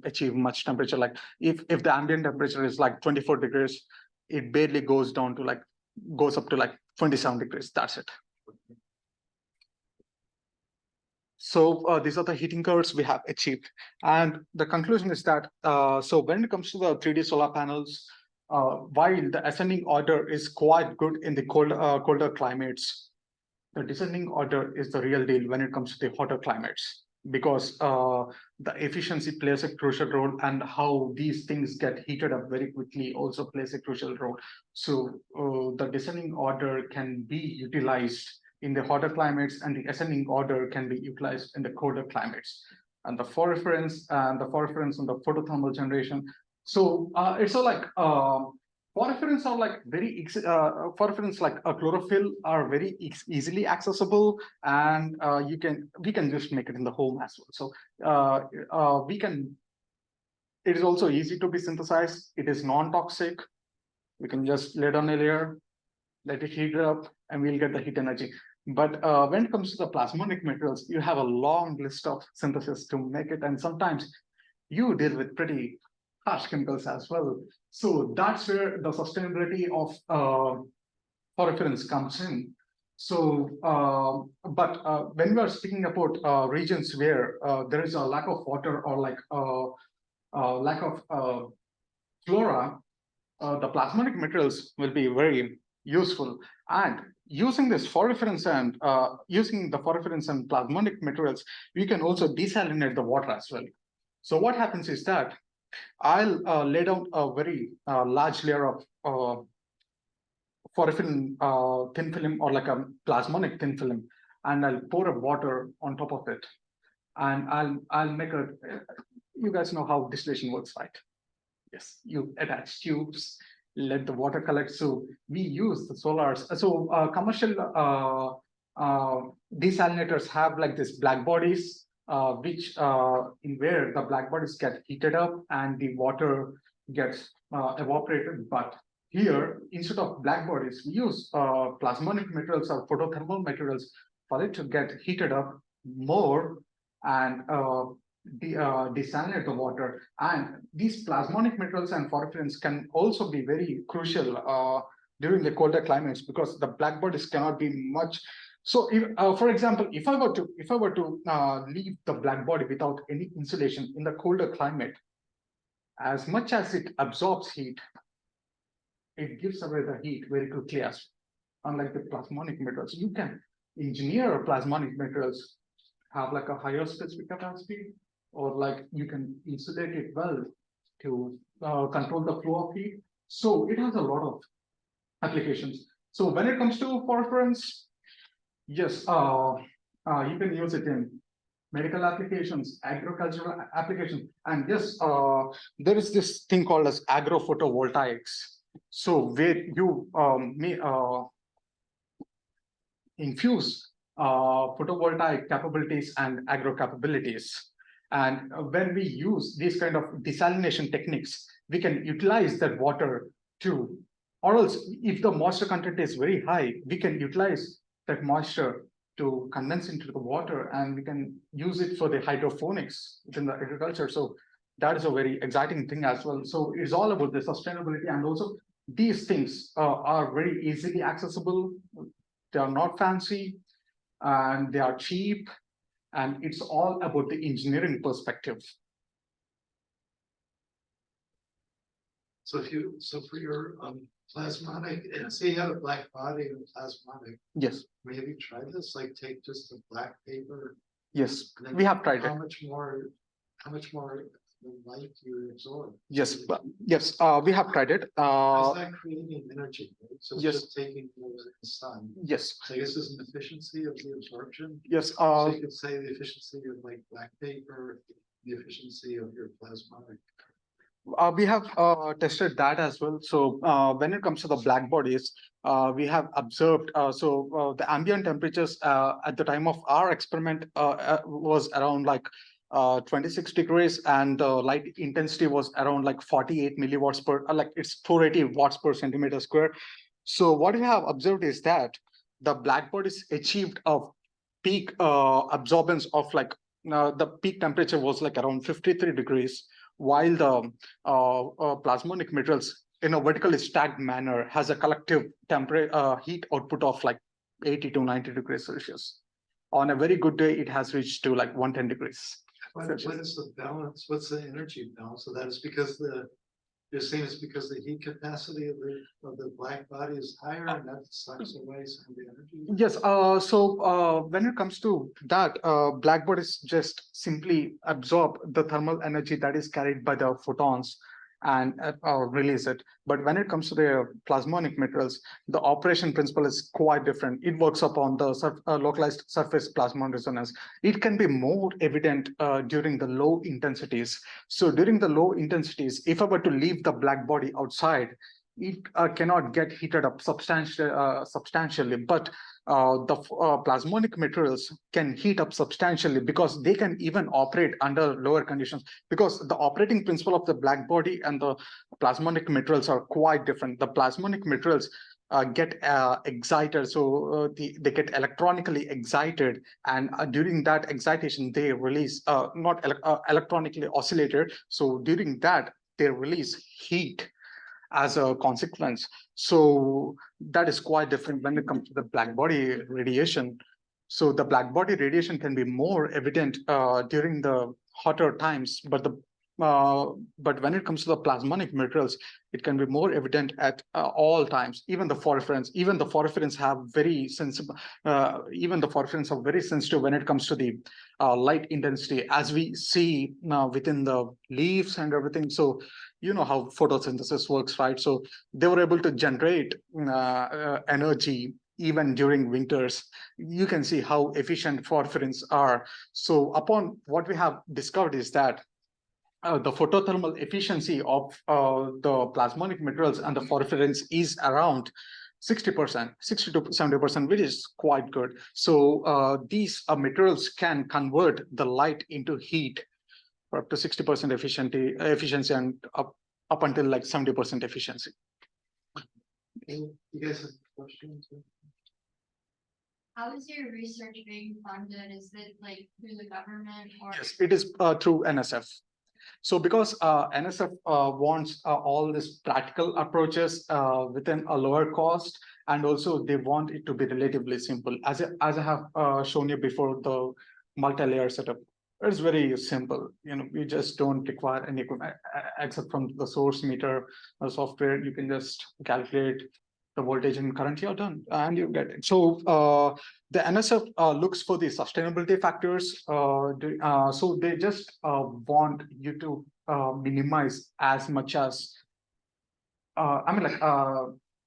achieve much temperature. Like if the ambient temperature is like 24 degrees, it barely goes up to like 27 degrees. That's it. So these are the heating curves we have achieved. And the conclusion is that, so when it comes to the 3D solar panels, while the ascending order is quite good in the colder climates, the descending order is the real deal when it comes to the hotter climates, because the efficiency plays a crucial role, and how these things get heated up very quickly also plays a crucial role. So the descending order can be utilized in the hotter climates, and the ascending order can be utilized in the colder climates. And the for reference on the photothermal generation. So it's all like for reference are like for reference like a chlorophyll are very easily accessible, and we can just make it in the home as well. So we can. It is also easy to be synthesized. It is non-toxic. We can just lay down a layer, let it heat up, and we'll get the heat energy. But when it comes to the plasmonic materials, you have a long list of synthesis to make it, and sometimes you deal with pretty harsh chemicals as well. So that's where the sustainability of for reference comes in. So, but when we are speaking about regions where there is a lack of water or like lack of flora, the plasmonic materials will be very useful. And using this for reference and using the for reference and plasmonic materials, we can also desalinate the water as well. So what happens is that I'll lay down a very large layer of porphyrin thin film or like a plasmonic thin film, and I'll pour a water on top of it, and I'll make a. You guys know how distillation works, right? Yes, you attach tubes, let the water collect. So we use the solars. So commercial desalinators have like this black bodies, which in where the black bodies get heated up and the water gets evaporated. But here, instead of black bodies, we use plasmonic materials or photothermal materials for it to get heated up more and desalinate the water. And these plasmonic materials and porphyrins can also be very crucial during the colder climates, because the black bodies cannot be much. So if, for example, if I were to leave the black body without any insulation in the colder climate, as much as it absorbs heat, it gives away the heat very quickly. As unlike the plasmonic materials, you can engineer plasmonic materials have like a higher specific capacity, or like you can insulate it well to control the flow of heat. So it has a lot of applications. So when it comes to porphyrins, yes, you can use it in medical applications, agricultural applications, and yes, there is this thing called as agrophotovoltaics. So where you may infuse photovoltaic capabilities and agro capabilities. And when we use these kind of desalination techniques, we can utilize that water to, or else if the moisture content is very high, we can utilize that moisture to condense into the water, and we can use it for the hydroponics within the agriculture. So that is a very exciting thing as well. So it's all about the sustainability, and also these things are very easily accessible. They are not fancy, and they are cheap, and it's all about the engineering perspective. So for your plasmonic, say you have a black body and plasmonic. Yes. Have you tried this? Like take just a black paper. Yes, we have tried it. How much more light you absorb? Yes, yes, we have tried it. Is that creating energy? Right? So it's yes. just taking more of the sun. Yes. So I guess this is an efficiency of the absorption. Yes. So you could say the efficiency of like black paper, the efficiency of your plasmonic. We have tested that as well. So when it comes to the black bodies, we have observed, the ambient temperatures at the time of our experiment was around like 26 degrees, and the light intensity was around like 48 milliwatts per, like it's 480 watts per centimeter square. So what we have observed is that the black bodies achieved a peak absorbance of like, the peak temperature was like around 53 degrees, while the plasmonic materials in a vertically stacked manner has a collective temperature heat output of like 80 to 90 degrees Celsius. On a very good day, it has reached to like 110 degrees. What is the balance? What's the energy balance? So that is because you're saying it's because the heat capacity of the black body is higher, and that sucks away some of the energy. Yes. When it comes to that, black bodies just simply absorb the thermal energy that is carried by the photons, and release it. But when it comes to the plasmonic materials, the operation principle is quite different. It works upon the localized surface plasmon resonance. It can be more evident during the low intensities. So during the low intensities, if I were to leave the black body outside, it cannot get heated up substantially, but the plasmonic materials can heat up substantially because they can even operate under lower conditions, because the operating principle of the black body and the plasmonic materials are quite different. The plasmonic materials get excited, so they get electronically excited, and during that excitation they release not electronically oscillated, so during that they release heat as a consequence. So that is quite different when it comes to the black body radiation. So the black body radiation can be more evident during the hotter times, but when it comes to the plasmonic materials, it can be more evident at all times. Even the porphyrins have very sensible. Even the porphyrins are very sensitive when it comes to the light intensity, as we see now within the leaves and everything. So you know how photosynthesis works, right? So they were able to generate energy even during winters. You can see how efficient porphyrins are. So upon what we have discovered is that the photothermal efficiency of the plasmonic materials and the porphyrins is around 60%, 60 to 70%, which is quite good. So these materials can convert the light into heat for up to 60% efficiency and up until like 70% efficiency. You guys have questions? How is your research being funded? Is it like through the government or? Yes, it is through NSF. So because NSF wants all these practical approaches within a lower cost, and also they want it to be relatively simple. As I have shown you before, the multi-layer setup, it's very simple. You know, you just don't require any equipment except from the source meter software. You can just calculate the voltage and current, you're done, and you get it. So the NSF looks for the sustainability factors. So they just want you to minimize as much as,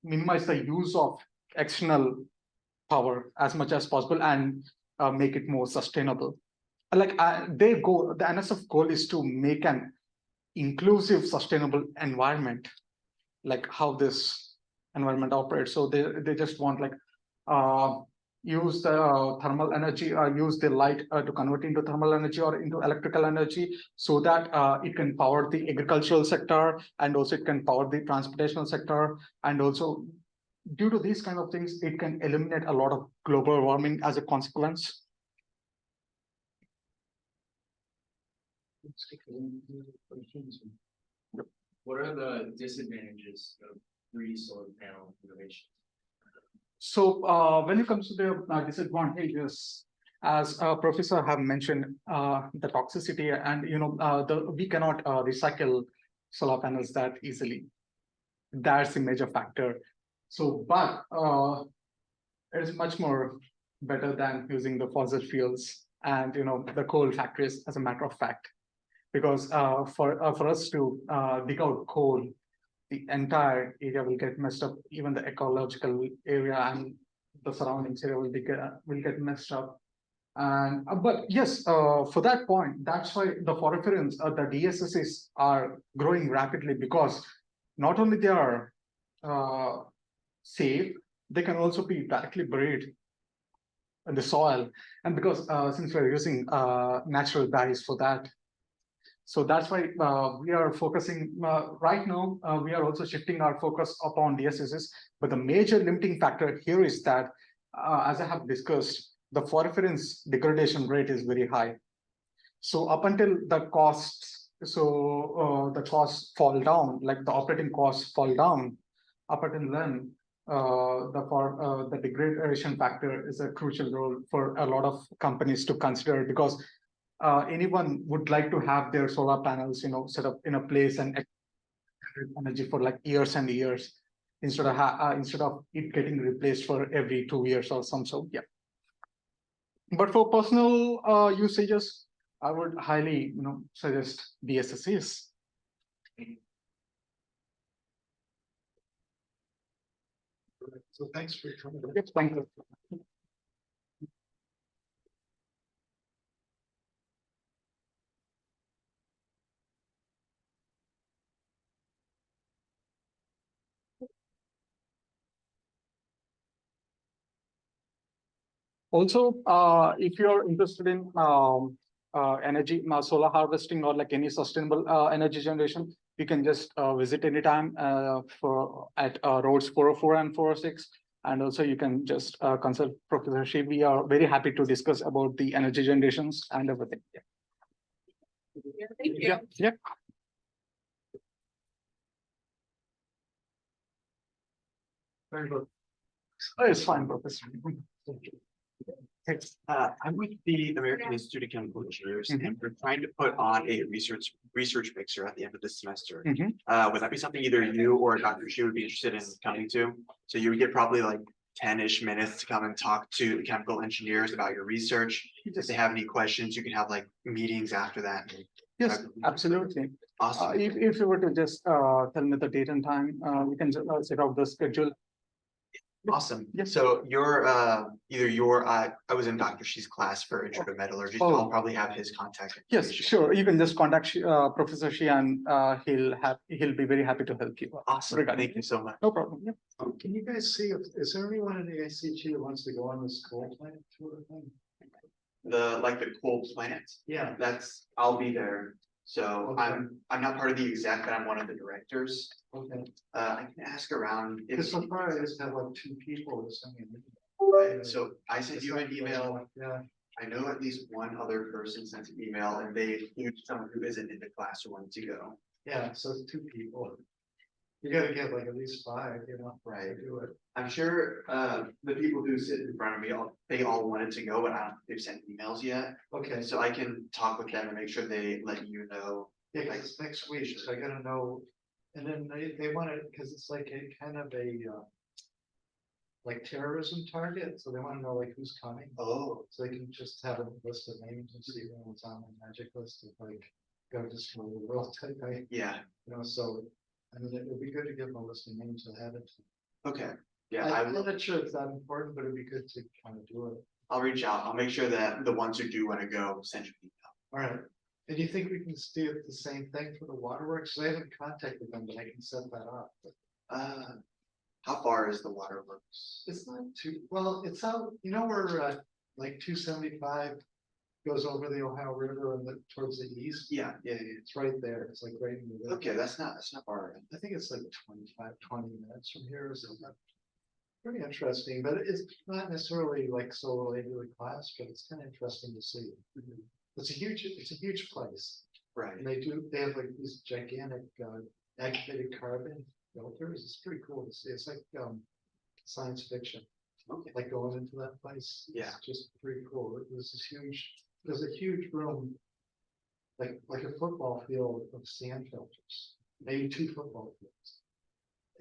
minimize the use of external power as much as possible and make it more sustainable. Like the NSF goal is to make an inclusive, sustainable environment, like how this environment operates. So they just want like use the thermal energy, use the light to convert into thermal energy or into electrical energy, so that it can power the agricultural sector, and also it can power the transportational sector, and also due to these kind of things, it can eliminate a lot of global warming as a consequence. What are the disadvantages of free solar panel innovation? So when it comes to the disadvantages, as Professor have mentioned, the toxicity, and we cannot recycle solar panels that easily. That's a major factor. So, but it is much more better than using the fossil fuels and the coal factories, as a matter of fact, because for us to dig out coal, the entire area will get messed up. Even the ecological area and the surroundings area will get messed up. And but yes, for that point, that's why the porphyrins, the DSSs are growing rapidly, because not only they are safe, they can also be directly buried in the soil, and because since we're using natural dyes for that. So that's why we are focusing right now. We are also shifting our focus upon DSSs. But the major limiting factor here is that, as I have discussed, the porphyrins degradation rate is very high. So up until the costs, the costs fall down, like the operating costs fall down, up until then, the degradation factor is a crucial role for a lot of companies to consider, because anyone would like to have their solar panels, set up in a place and energy for like years and years, instead of it getting replaced for every 2 years or some. So yeah. But for personal usages, I would highly, suggest DSSs. So thanks for coming. Yep, thank you. Also, if you're interested in energy, solar harvesting or like any sustainable energy generation, you can just visit anytime for at roads 404 and 406. And also you can just consult Professor Shi. We are very happy to discuss about the energy generations and everything. Yeah. Thank you. Yeah. Yeah. Very good. Oh, it's fine, Professor. I'm with the American Institute of Chemical Engineers, and we're trying to put on a research mixer at the end of this semester. Would that be something either you or Dr. Xu would be interested in coming to? So you would get probably like 10-ish minutes to come and talk to the chemical engineers about your research. If they have any questions, you can have like meetings after that. Yes, absolutely. Awesome. If you were to just tell me the date and time, we can set up the schedule. Awesome. Yes. So you're I was in Dr. Shi's class for intro to metallurgy, so I'll probably have his contact Yes, information. sure. You can just contact Professor Shi, and he'll be very happy to help you. Awesome. Regarding Thank you so much. No problem. Yeah. Can you guys see, is there anyone in the ICT that wants to go on this coal plant tour thing? The coal plant. Yeah. I'll be there. So Okay. I'm not part of the exec, but I'm one of the directors. Okay, I can ask around because if, so far I just have like 2 people or something. so I sent you an email. Yeah, I know at least one other person sent an email and they include someone who isn't in the class who wanted to go. yeah, so it's 2 people. You gotta get like at least 5, Right. to do it. I'm sure the people who sit in front of me, they all wanted to go, but I don't think they've sent emails yet. Okay, So I can talk with them and make sure they let you know. yeah, 'cause it's next week, so I gotta know. And then they want it, because it's like a kind of a like terrorism target, so they want to know like who's coming. Oh, So they can just have a list of names and see what's on the magic list of like, go destroy the world type thing, yeah. so. I mean, it would be good to give them a list of names ahead of time. Okay. Yeah, I'm not sure it's that important, but it'd be good to kind of do it. I'll reach out. I'll make sure that the ones who do want to go send you an email. All right. And you think we can do the same thing for the waterworks? I haven't contacted them, but I can set that up. How far is the waterworks? It's not too, well, it's out, where like 275 goes over the Ohio River and towards the east. Yeah. It's right there. It's like right in the middle. Okay, that's not far. I think it's like 20 minutes from here or something. Pretty interesting, but it's not necessarily like so related to the class, but it's kind of interesting to see. It's a huge place. Right. And they have like these gigantic activated carbon filters. It's pretty cool to see. It's like science fiction. Okay. Like going into that place. Yeah. It's just pretty cool. There's a huge room, like a football field of sand filters, maybe 2 football fields.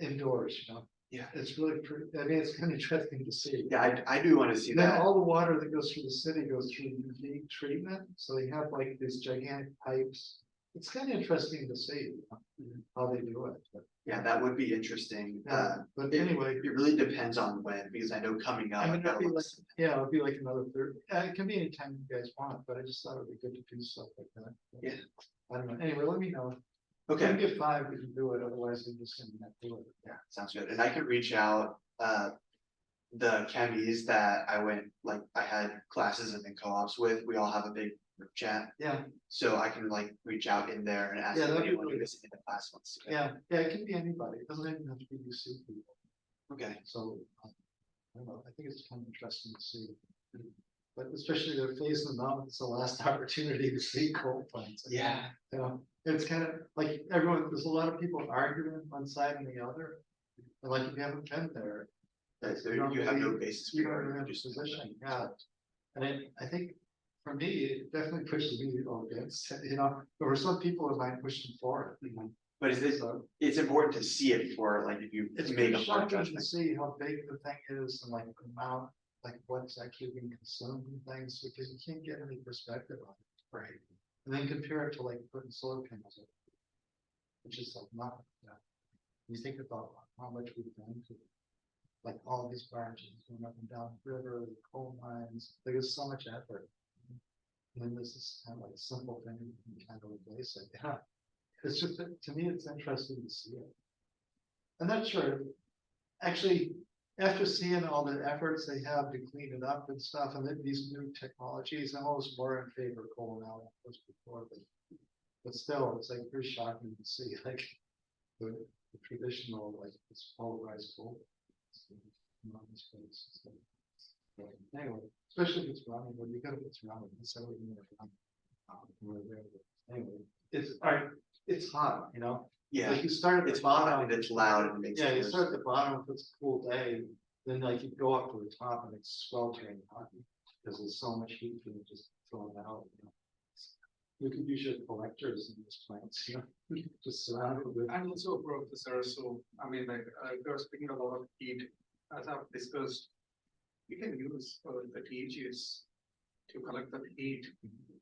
Indoors, Yeah. It's really pretty, I mean, it's kind of interesting to see. Yeah, I do want to see And then that. all the water that goes through the city goes through UV treatment, so they have like these gigantic pipes. It's kind of interesting to see how they do it. But, Yeah, that would be interesting. but It anyway, really depends on when, because I know coming up. I mean, I've got a lot of- it'll be like another 30. It can be anytime you guys want, but I just thought it'd be good to do stuff like that. Yeah. I don't know. Anyway, let me know. If Okay, we get 5, we can do it. Otherwise, we just gonna do it. yeah, sounds good. And I can reach out, the chemies that I had classes and then co-ops with, we all have a big group chat. Yeah, So I can like reach out in there and ask Yeah, if that'd be anyone really who is in the class wants to. go. yeah. It can be anybody. It doesn't even have to be UC people. Okay, So, I don't know, I think it's kind of interesting to see. But especially they're phasing them out, it's the last opportunity to see coal plants. yeah, It's kind of like there's a lot of people arguing one side and the other. And like if you haven't been there, so You don't you have no really- basis. you for don't it, even have a just- position, yeah. And I think for me, it definitely pushes me to go against, but for some people it might push them for it. But So it's important to see it for like, if you it's make pretty a hard shocking to judgment. see how big the thing is and like the amount, like what's actually being consumed and things, because you can't get any perspective on it. Right. And then compare it to like putting solar panels up, which is like not, you think about how much we've done to like all these barges going up and down the river, the coal mines, there's so much effort. And then this is kind of like a simple thing, you can kind of replace it, yeah. It's just, to me, it's interesting to see it. I'm not sure, actually, after seeing all the efforts they have to clean it up and stuff, and then these new technologies, I'm always more in favor of coal now than I was before, but still, it's like pretty shocking to see, like, the traditional, like, this polarized coal. Anyway, especially if it's running, but you gotta put it's running, that's how we can anyway, it's, all right, it's hot, you know? Yeah, Like you start at it's the bottom. hot and it's loud and it makes. Yeah, it you worse. start at the bottom if it's a cool day, then like you go up to the top and it's sweltering hot. Because there's so much heat being just thrown out, you know. You could use your collectors in these plants, you know, just surround it with. And also, Professor, so I mean, like, you're speaking a lot of heat, as I've discussed, we can use the THs to collect the heat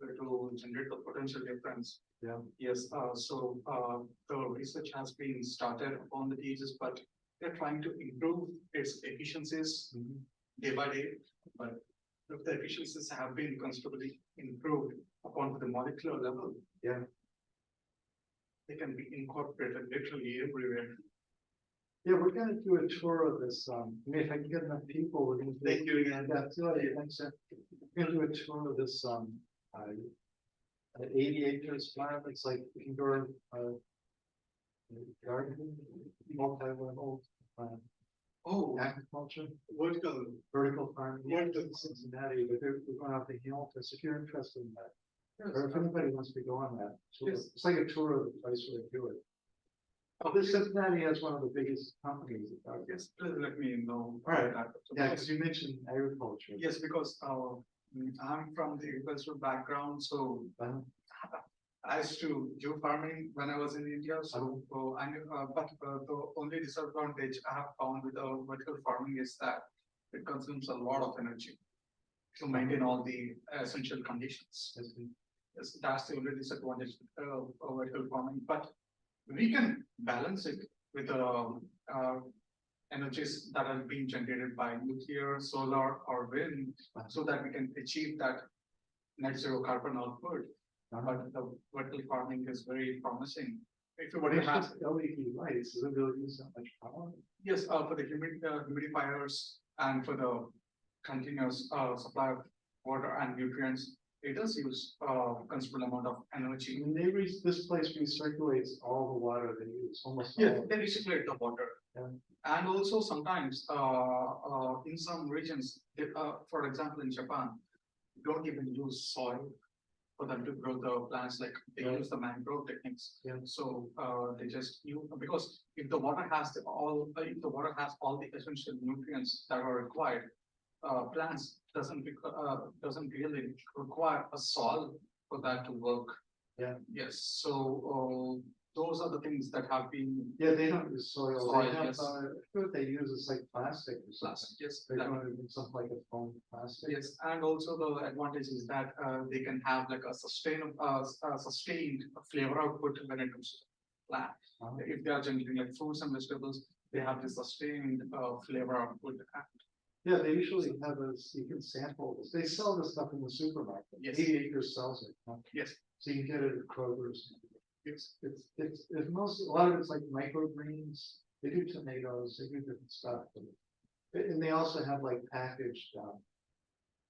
to generate the potential difference. Yeah. Yes, the research has been started on the THs, but they're trying to improve its efficiencies day by day. But if the efficiencies have been considerably improved upon the molecular level, Yeah. they can be incorporated literally everywhere. Yeah, we're gonna do a tour of this, I mean, if I can get enough people, we're gonna. Thank you again. Yeah, thanks, sir. We're gonna do a tour of this, 80 acres farm, it's like indoor, garden, multi-level, Oh, agriculture, vertical farming, yeah, it's in Cincinnati, but we're going out to Hamilton, so if you're interested in that. Or if anybody wants to go on that, tour, Yes. it's like a tour of the place where they do it. Oh, this Cincinnati has one of the biggest companies. yes, please let me know. All right. that. Yeah, because you mentioned agriculture. Yes, because I'm from the agricultural background, so Uh, I used to do farming when I was in India. So, I knew, but the only disadvantage I have found with vertical farming is that it consumes a lot of energy to maintain all the essential conditions. Yes, that's the only disadvantage of vertical farming. But we can balance it with energies that are being generated by nuclear, solar, or wind, so that we can achieve that net zero carbon output. But the vertical farming is very promising. If But everybody it's has, just LED lights, does it really use that much power? yes, for the humidifiers and for the continuous supply of water and nutrients, it does use considerable amount of I energy. mean, this place recirculates all the water they use, almost all. Yes, of it. they recirculate the water. Yeah. And also sometimes in some regions, for example, in Japan, don't even use soil for them to grow the plants, like they Right. use the mangrove techniques. Yeah. So they just use, because if the water has if the water has all the essential nutrients that are required, plants doesn't really require a soil for that to work. Yeah. Yes, so those are the things that have been Yeah, they don't use soil, Soil, they have, yes. what they use is like plastic or something. plastic. Yes, They're that- going to do something like a foam plastic. yes, and also the advantage is that they can have like a sustained flavor output when it comes to plant. Uh-huh. If they are generating like fruits and vegetables, they have this sustained flavor output. Yeah, they usually have you can sample this, they sell this stuff in the supermarket. Yes. 80 Acres sells it. Huh? Yes, So you can get it at Kroger's. yes, It's a lot of it's like microgreens, they do tomatoes, they do different stuff. And they also have like packaged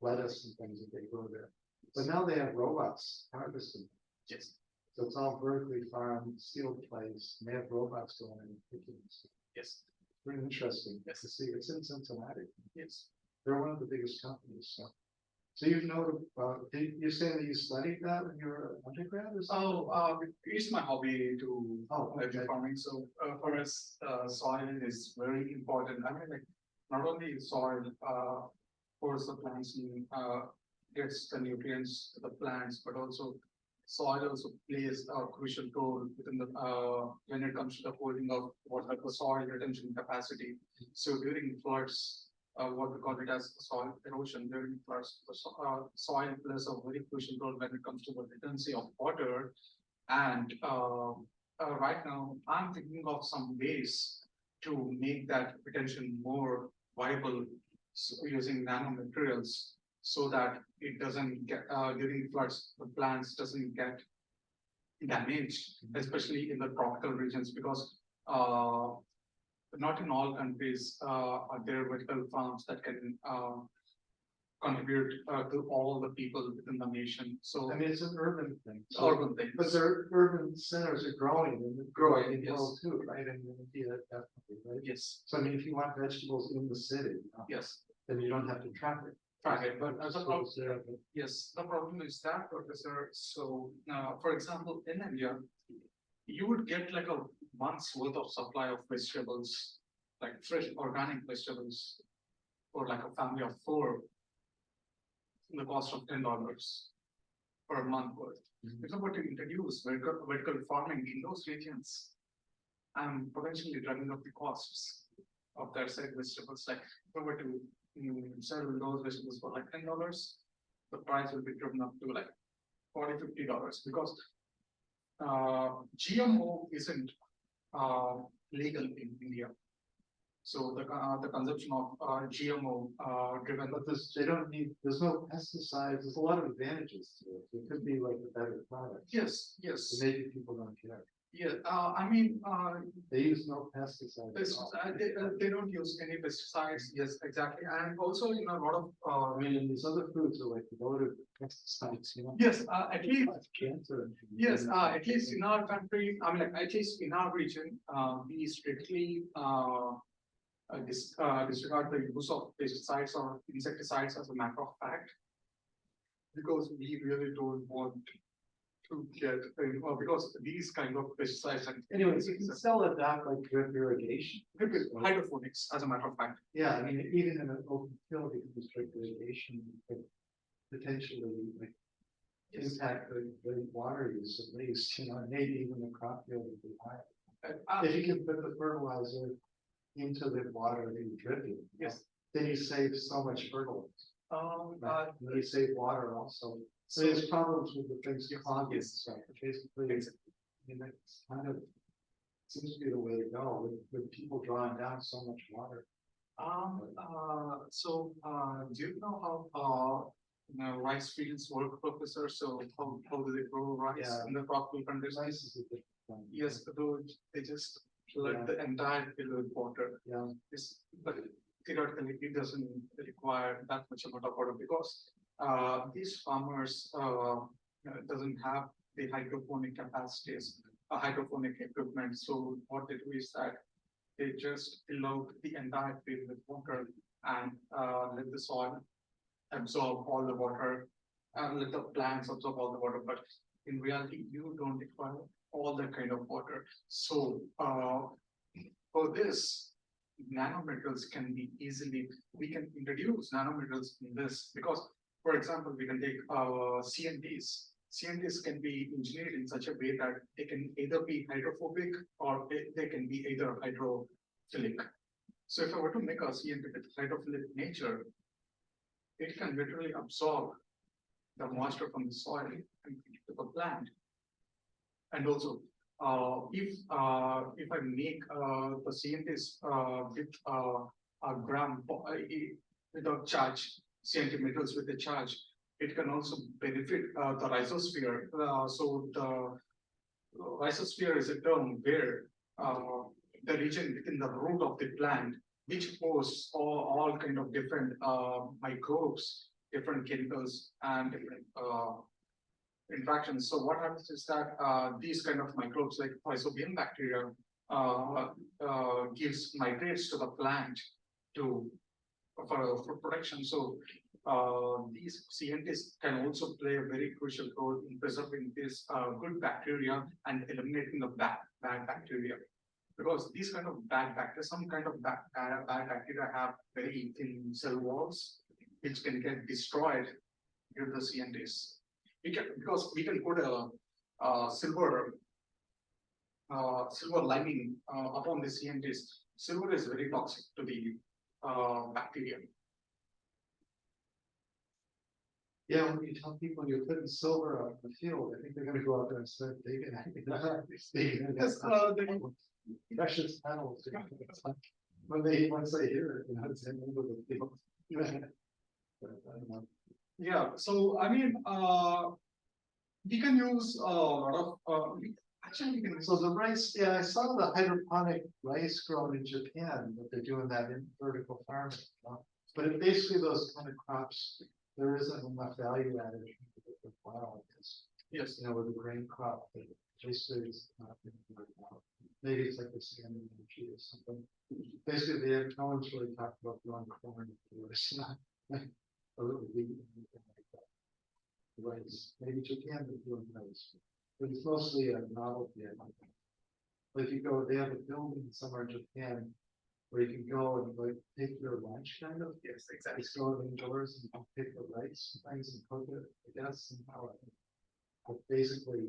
lettuce and things that they grow there. But now they have robots harvesting. yes, So it's all vertically farmed, sealed place, and they have robots going in and picking stuff. yes, Very interesting Yes. to see. It's in Cincinnati. yes. They're one of the biggest companies, so. So you know, you say that you studied that when you were an undergrad or something? So it's my hobby to Oh, do okay. farming. So for us, soil is very important. I mean, like not only soil, for the plants gets the nutrients to the plants, but also soil also plays a crucial role within the when it comes to the holding of water, the soil retention capacity. So during floods, what we call it as soil erosion, during floods, the soil plays a very crucial role when it comes to the retention of water. And right now, I'm thinking of some ways to make that retention more viable using nanomaterials so that it doesn't get during floods, the plants doesn't get damaged, especially in the tropical regions, because not in all countries are there vertical farms that can contribute to all the people within the nation. So I mean, it's an urban thing. it's urban thing. But their urban centers are growing and Growing, in yes. Hill too, right? And India, definitely, right? Yes, So I mean, if you want vegetables in the city, yes. then you don't have to track it. Right, but I the suppose there, but yes, the problem is that, Professor. So, for example, in India, you would get like a month's worth of supply of vegetables, like fresh organic vegetables, for like a family of 4, the cost of $10 per month worth. If I were to introduce vertical farming in those regions, I'm potentially driving up the costs of their said vegetables. Like if I were to sell those vegetables for like $10, the price will be driven up to like $40-50 because GMO isn't legal in India. So the consumption of GMO driven. but they don't need, there's no pesticides, there's a lot of advantages to it. It could be like a better product. Yes, But yes, maybe people don't care. yeah. I mean, They use no pesticides. at all. they don't use any pesticides. Yes, exactly. And also, a lot of I mean, and these other foods are like loaded with pesticides, you know. yes, at least Cancer. and- yes, at least in our country, I mean, like at least in our region, we strictly disregard the use of pesticides or insecticides as a matter of fact, because we really don't want to get because these kind of pesticides and Anyways, you can still adopt like drip irrigation. hydroponics, as a matter of fact. Yeah, I mean, even in an open field, you can do drip irrigation, but potentially like impact the water use at least, and maybe even the crop yield would be higher. If you can put the fertilizer into the water that you drip it. Yes. Then you save so much fertilizer. Uh, And you save water also. So there's problems with the things clogging, Yes. so basically, I mean, that's kind of seems to be the way to go with people drawing down so much water. Do you know how rice fields work, Professor? So how do they grow rice Yeah. in the tropical countries? Rice is a different thing. Yes, though they just flood the entire field with water. Yeah, But theoretically, it doesn't require that much amount of water because these farmers doesn't have the hydroponic capacities, hydroponic equipment. So what they do is that they just fill out the entire field with water and let the soil absorb all the water and let the plants absorb all the water. But in reality, you don't require all that kind of water. So for this, nanomaterials can be we can introduce nanomaterials in this because, for example, we can take CNTs. CNTs can be engineered in such a way that they can either be hydrophobic or they can be either hydrophilic. So if I were to make a CNT with hydrophilic nature, it can literally absorb the moisture from the soil and feed it to the plant. And also, if I make the CNTs with a gram without charge, CNT metals with a charge, it can also benefit the rhizosphere. So the rhizosphere is a term where the region within the root of the plant, which hosts all kind of different microbes, different chemicals, and different interactions. So what happens is that these kind of microbes, like rhizobium bacteria, gives nitrates to the plant for protection. So these CNTs can also play a very crucial role in preserving this good bacteria and eliminating the bad bacteria. Because these kind of bad bacteria, some kind of bad bacteria have very thin cell walls, which can get destroyed due to the CNTs. Because we can put a silver lining upon the CNTs. Silver is very toxic to the bacteria. yeah, when you tell people you're putting silver out in the field, I think they're gonna go out there and start digging. Yes, Precious metals. once they hear it, it's in the field. But I don't know. Yeah, so I mean, we can use a lot of, actually we can use. So the rice, yeah, I saw the hydroponic rice grown in Japan, but they're doing that in vertical farming. But it basically those kind of crops, there isn't enough value added with wild, because, Yes, with the grain crop, basically it's not gonna work out. Maybe it's like the salmon energy or something. Basically, no one's really talked about growing corn, it's not like a little wheat, anything like that. Rice, maybe Japan is doing rice, but it's mostly a novelty. I think. But if you go, they have a building somewhere in Japan where you can go and like take your lunch kind of. yes, exactly. Just go indoors and pick the rice and things and cook it, I guess, and how it. But basically,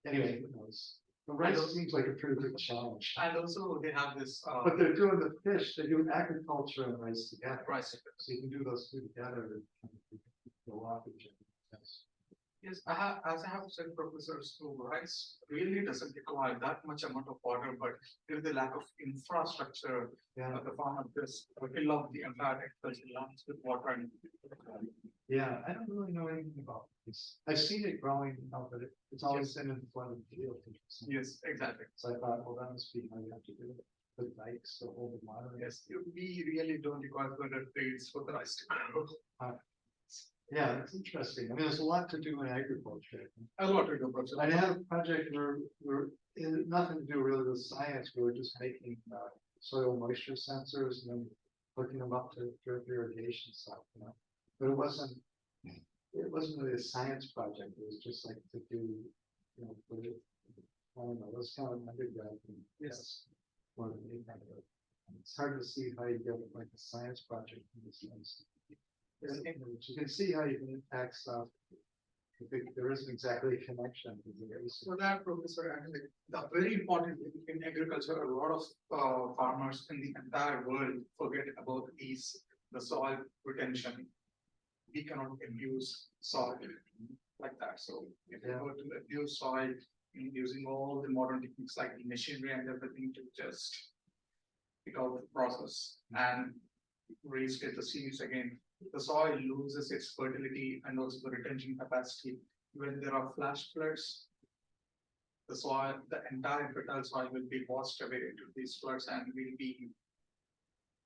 anyway, who knows? The rice seems like a pretty big challenge. And also they have this, But they're doing the fish, they're doing agriculture and rice together. rice. So you can do those two together and kind of go off each other. Yes. Yes, as I have said, Professor, so rice really doesn't require that much amount of water, but due to the lack of infrastructure, Yeah, the farmer just fill up the entire agricultural lands with water and. yeah, I don't really know anything about this. I've seen it growing, but it's always been in the flooded field. Yes, exactly. So I thought, well, that must be how you have to do it, put dikes to hold the water. Yes, we really don't require further trades for the rice to grow. Yeah, it's interesting. I mean, there's a lot to do in agriculture. A lot to do, Professor. I had a project where it had nothing to do really with science. We were just making soil moisture sensors and then hooking them up to drip irrigation stuff, But it wasn't really a science project. It was just like to do, for it. I don't know, it was kind of an undergrad thing. Yes. More than anything. It's hard to see how you get like a science project in this sense. You can see how you can impact stuff. There isn't exactly a connection. So that, Professor, actually, the very important thing in agriculture, a lot of farmers in the entire world forget about is the soil retention. We cannot abuse soil like that. So if we were to abuse soil using all the modern techniques like the machinery and everything to just pick out the process and restate the seeds again, the soil loses its fertility and also the retention capacity. When there are flash floods, the soil, the entire fertile soil will be washed away into these floods and will be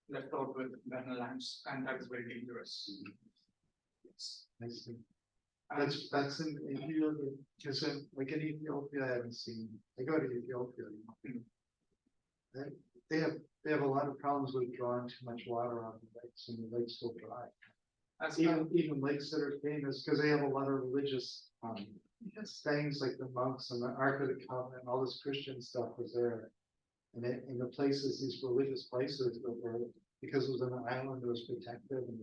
left out with barren lands, and that is very dangerous. Yes. I see. That's in Ethiopia, because like in Ethiopia, I haven't seen. I go to Ethiopia. They have a lot of problems with drawing too much water on the lakes, and the lakes go dry. As Even lakes that are famous because they have a lot of religious things like the monks and the Ark of the Covenant, all this Christian stuff was there. And in the places, these religious places that were, because it was an island, it was protected, and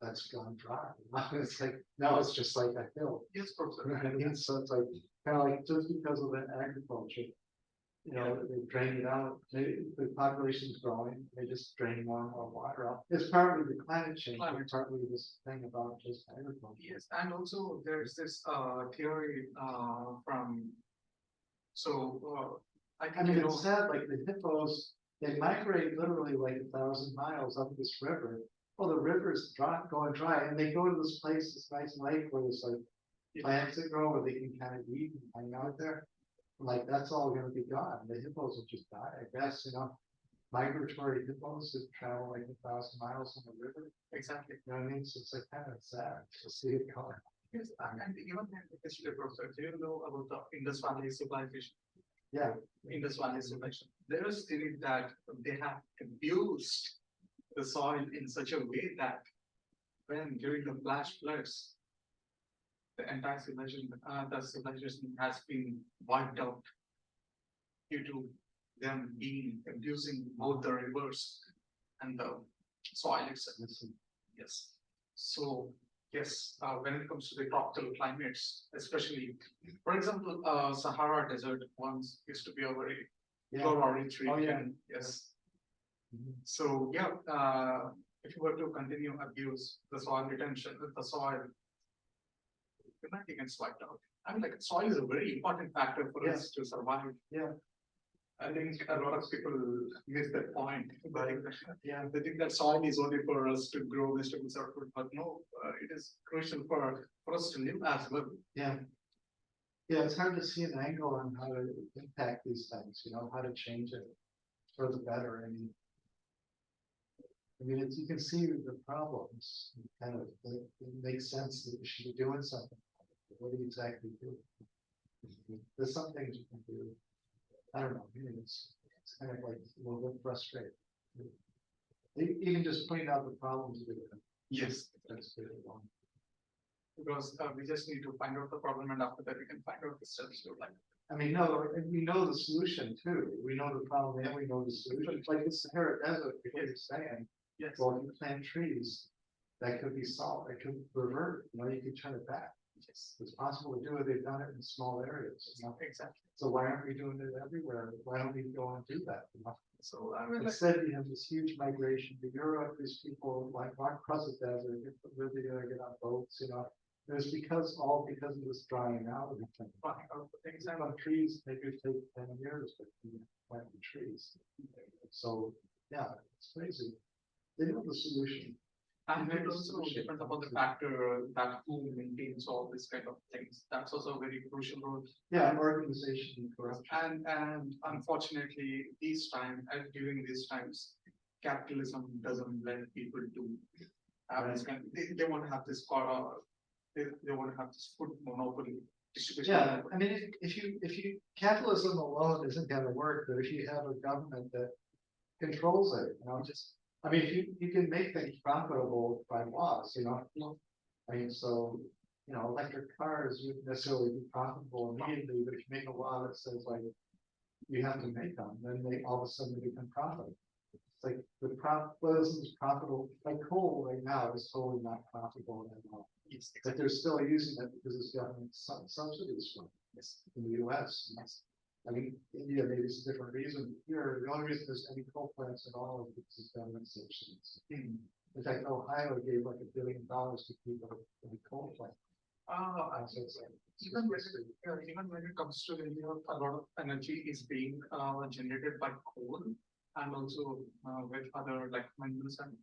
that's gone dry. It's like now it's just like a hill. yes, Professor. You know what I mean? So it's like kind of like just because of that agriculture, they drain it out. The population's growing, they just drain more and more water out. It's partly the climate change, but partly this thing about just agriculture. Yes, and also there's this theory from I mean, it's sad, like the hippos, they migrate literally like 1,000 miles up this river. Well, the river's going dry, and they go to this place, this nice lake where there's like plants that grow where they can kind of eat and hang out there. Like that's all going to be gone. The hippos will just die, I guess. Migratory hippos that travel like 1,000 miles on the river. exactly. You know what I mean? So it's like kind of sad to see it going. Yes, and even in the history, Professor, do you know about the Indus Valley civilization? Yeah. Indus Valley civilization. There is theory that they have abused the soil in such a way that when during the flash floods, the entire civilization has been wiped out due to them abusing both the rivers and the soil itself. Yes. So yes, when it comes to the tropical climates, especially, for example, Sahara Desert once used to be a very flora-rich region. Yes. So yeah, if you were to continue abuse the soil retention, the soil, humanity gets wiped out. I mean, like soil is a very important factor for us to survive. Yeah. I think a lot of people miss that point. They think that soil is only for us to grow vegetables or fruit, but no, it is crucial for us to live as well. Yeah. Yeah, it's hard to see an angle on how to impact these things, how to change it for the better. You can see the problems, kind of, it makes sense that you should be doing something. But what do you exactly do? There's some things you can do. I don't know, it's kind of like a little bit frustrating. Even just pointing out the problems with it. Yes, That's really long. because we just need to find out the problem, and after that we can find out the steps to like. No, and we know the solution too. We know the problem and we know the solution. It's like the Sahara Desert, because you're saying, Yes. well, if you plant trees, that could be solved, it could revert, you could turn it back. Yes. It's possible to do it. They've done it in small areas. Exactly. So why aren't we doing it everywhere? Why don't we go and do that? So I mean, like, Instead, you have this huge migration to Europe. These people like walk across the desert, live together, get on boats. It was because of this drying out of the thing. things Except on trees, maybe it take 10 years to plant the trees. So yeah, it's crazy. They know the solution. and it also depends upon the factor that who maintains all this kind of things. That's also a very crucial role. Yeah, organization and corruption. And unfortunately, during these times, capitalism doesn't let people do. This kind they want to have this they want to have this food monopoly distribution. Yeah, if you capitalism alone isn't going to work, but if you have a government that controls it, you can make things profitable by laws, so electric cars wouldn't necessarily be profitable immediately, but if you make a law that says like you have to make them, then they all of a sudden become profitable. It's like what is profitable? Like coal right now is totally not profitable at all. Yes, But they're still using it because it's government subsidies from in the US. India maybe it's a different reason. Here, the only reason there's any coal plants at all is because of government subsidies. In fact, Ohio gave like $1 billion to keep a coal plant. So it's like, even when it comes to India, a lot of energy is being generated by coal and also with other like minerals and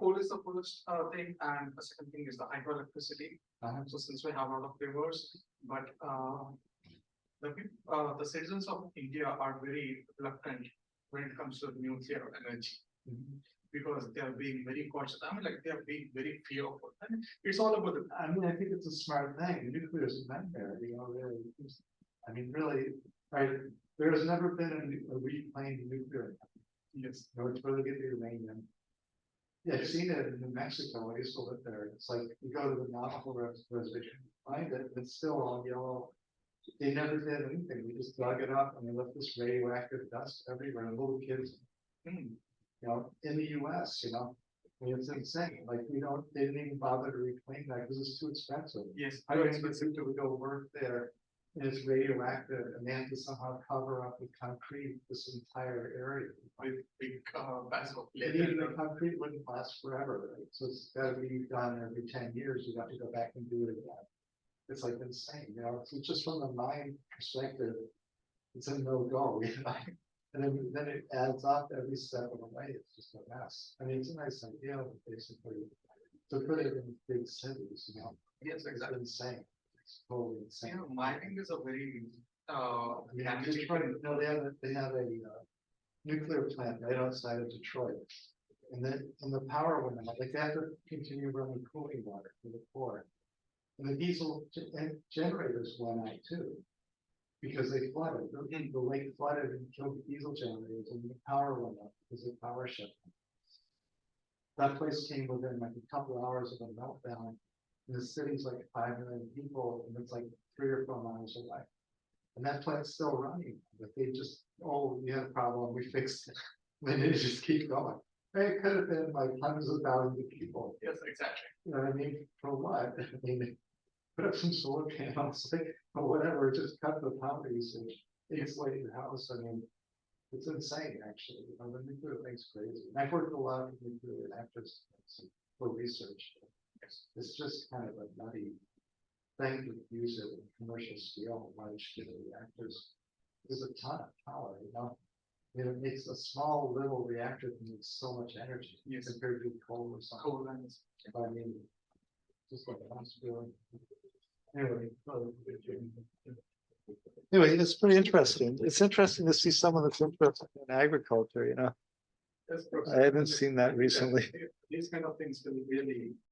coal is the first thing, and the second thing is the hydroelectricity. So since we have a lot of rivers, but the citizens of India are very reluctant when it comes to nuclear energy. Because they are being very cautious. They are being very fearful. It's all about the. I think it's a smart thing. Nuclear is a nightmare. Really, right? There has never been a reclaimed nuclear. Yes. It's really good to uranium. Yeah, I've seen it in New Mexico. I used to live there. It's like you go to the Navajo reservation, find it, it's still all yellow. They never did anything. They just dug it up and they left this radioactive dust everywhere. And little kids, in the US, it's insane. Like they didn't even bother to reclaim that because it's too expensive. Yes. How expensive to go work there? And it's radioactive, and they have to somehow cover up with concrete this entire area. With big bags of And even the concrete wouldn't last forever, right? So it's got to be done every 10 years. You have to go back and do it again. It's like insane, So just from the mind perspective, it's a no-go, And then it adds up every step of the way. It's just a mess. It's a nice idea, basically, to put it in big cities, Yes, exactly. It's insane. It's totally insane. Mining is a very Detroit, they have a nuclear plant right outside of Detroit. And then the power went out, they have to continue running cooling water for the core. And the diesel generators went out too, because they flooded. The lake flooded and killed the diesel generators, and the power went up because the power shut down. That place came within like a couple hours of a meltdown. And the city's like 5 million people, and it's like 3 or 4 miles away. And that plant's still running, but they just, we had a problem, we fixed it. And they just keep going. It could have been like hundreds of thousands of people. Yes, exactly. You know what I mean? For what? Put up some solar panels, or whatever, just cut the power usage, insulate your house. It's insane, actually. The nuclear thing's crazy. And I've worked a lot with nuclear reactors for research. It's just kind of a nutty thing to use it in commercial scale, large scale reactors. there's a ton of power, you know? I mean, it makes a small little reactor that makes so much energy compared to coal or something. I mean, just like a hospital. Anyway. Anyway, it's pretty interesting. It's interesting to see someone that's interested in agriculture, you know? I haven't seen that recently. These kind of things can really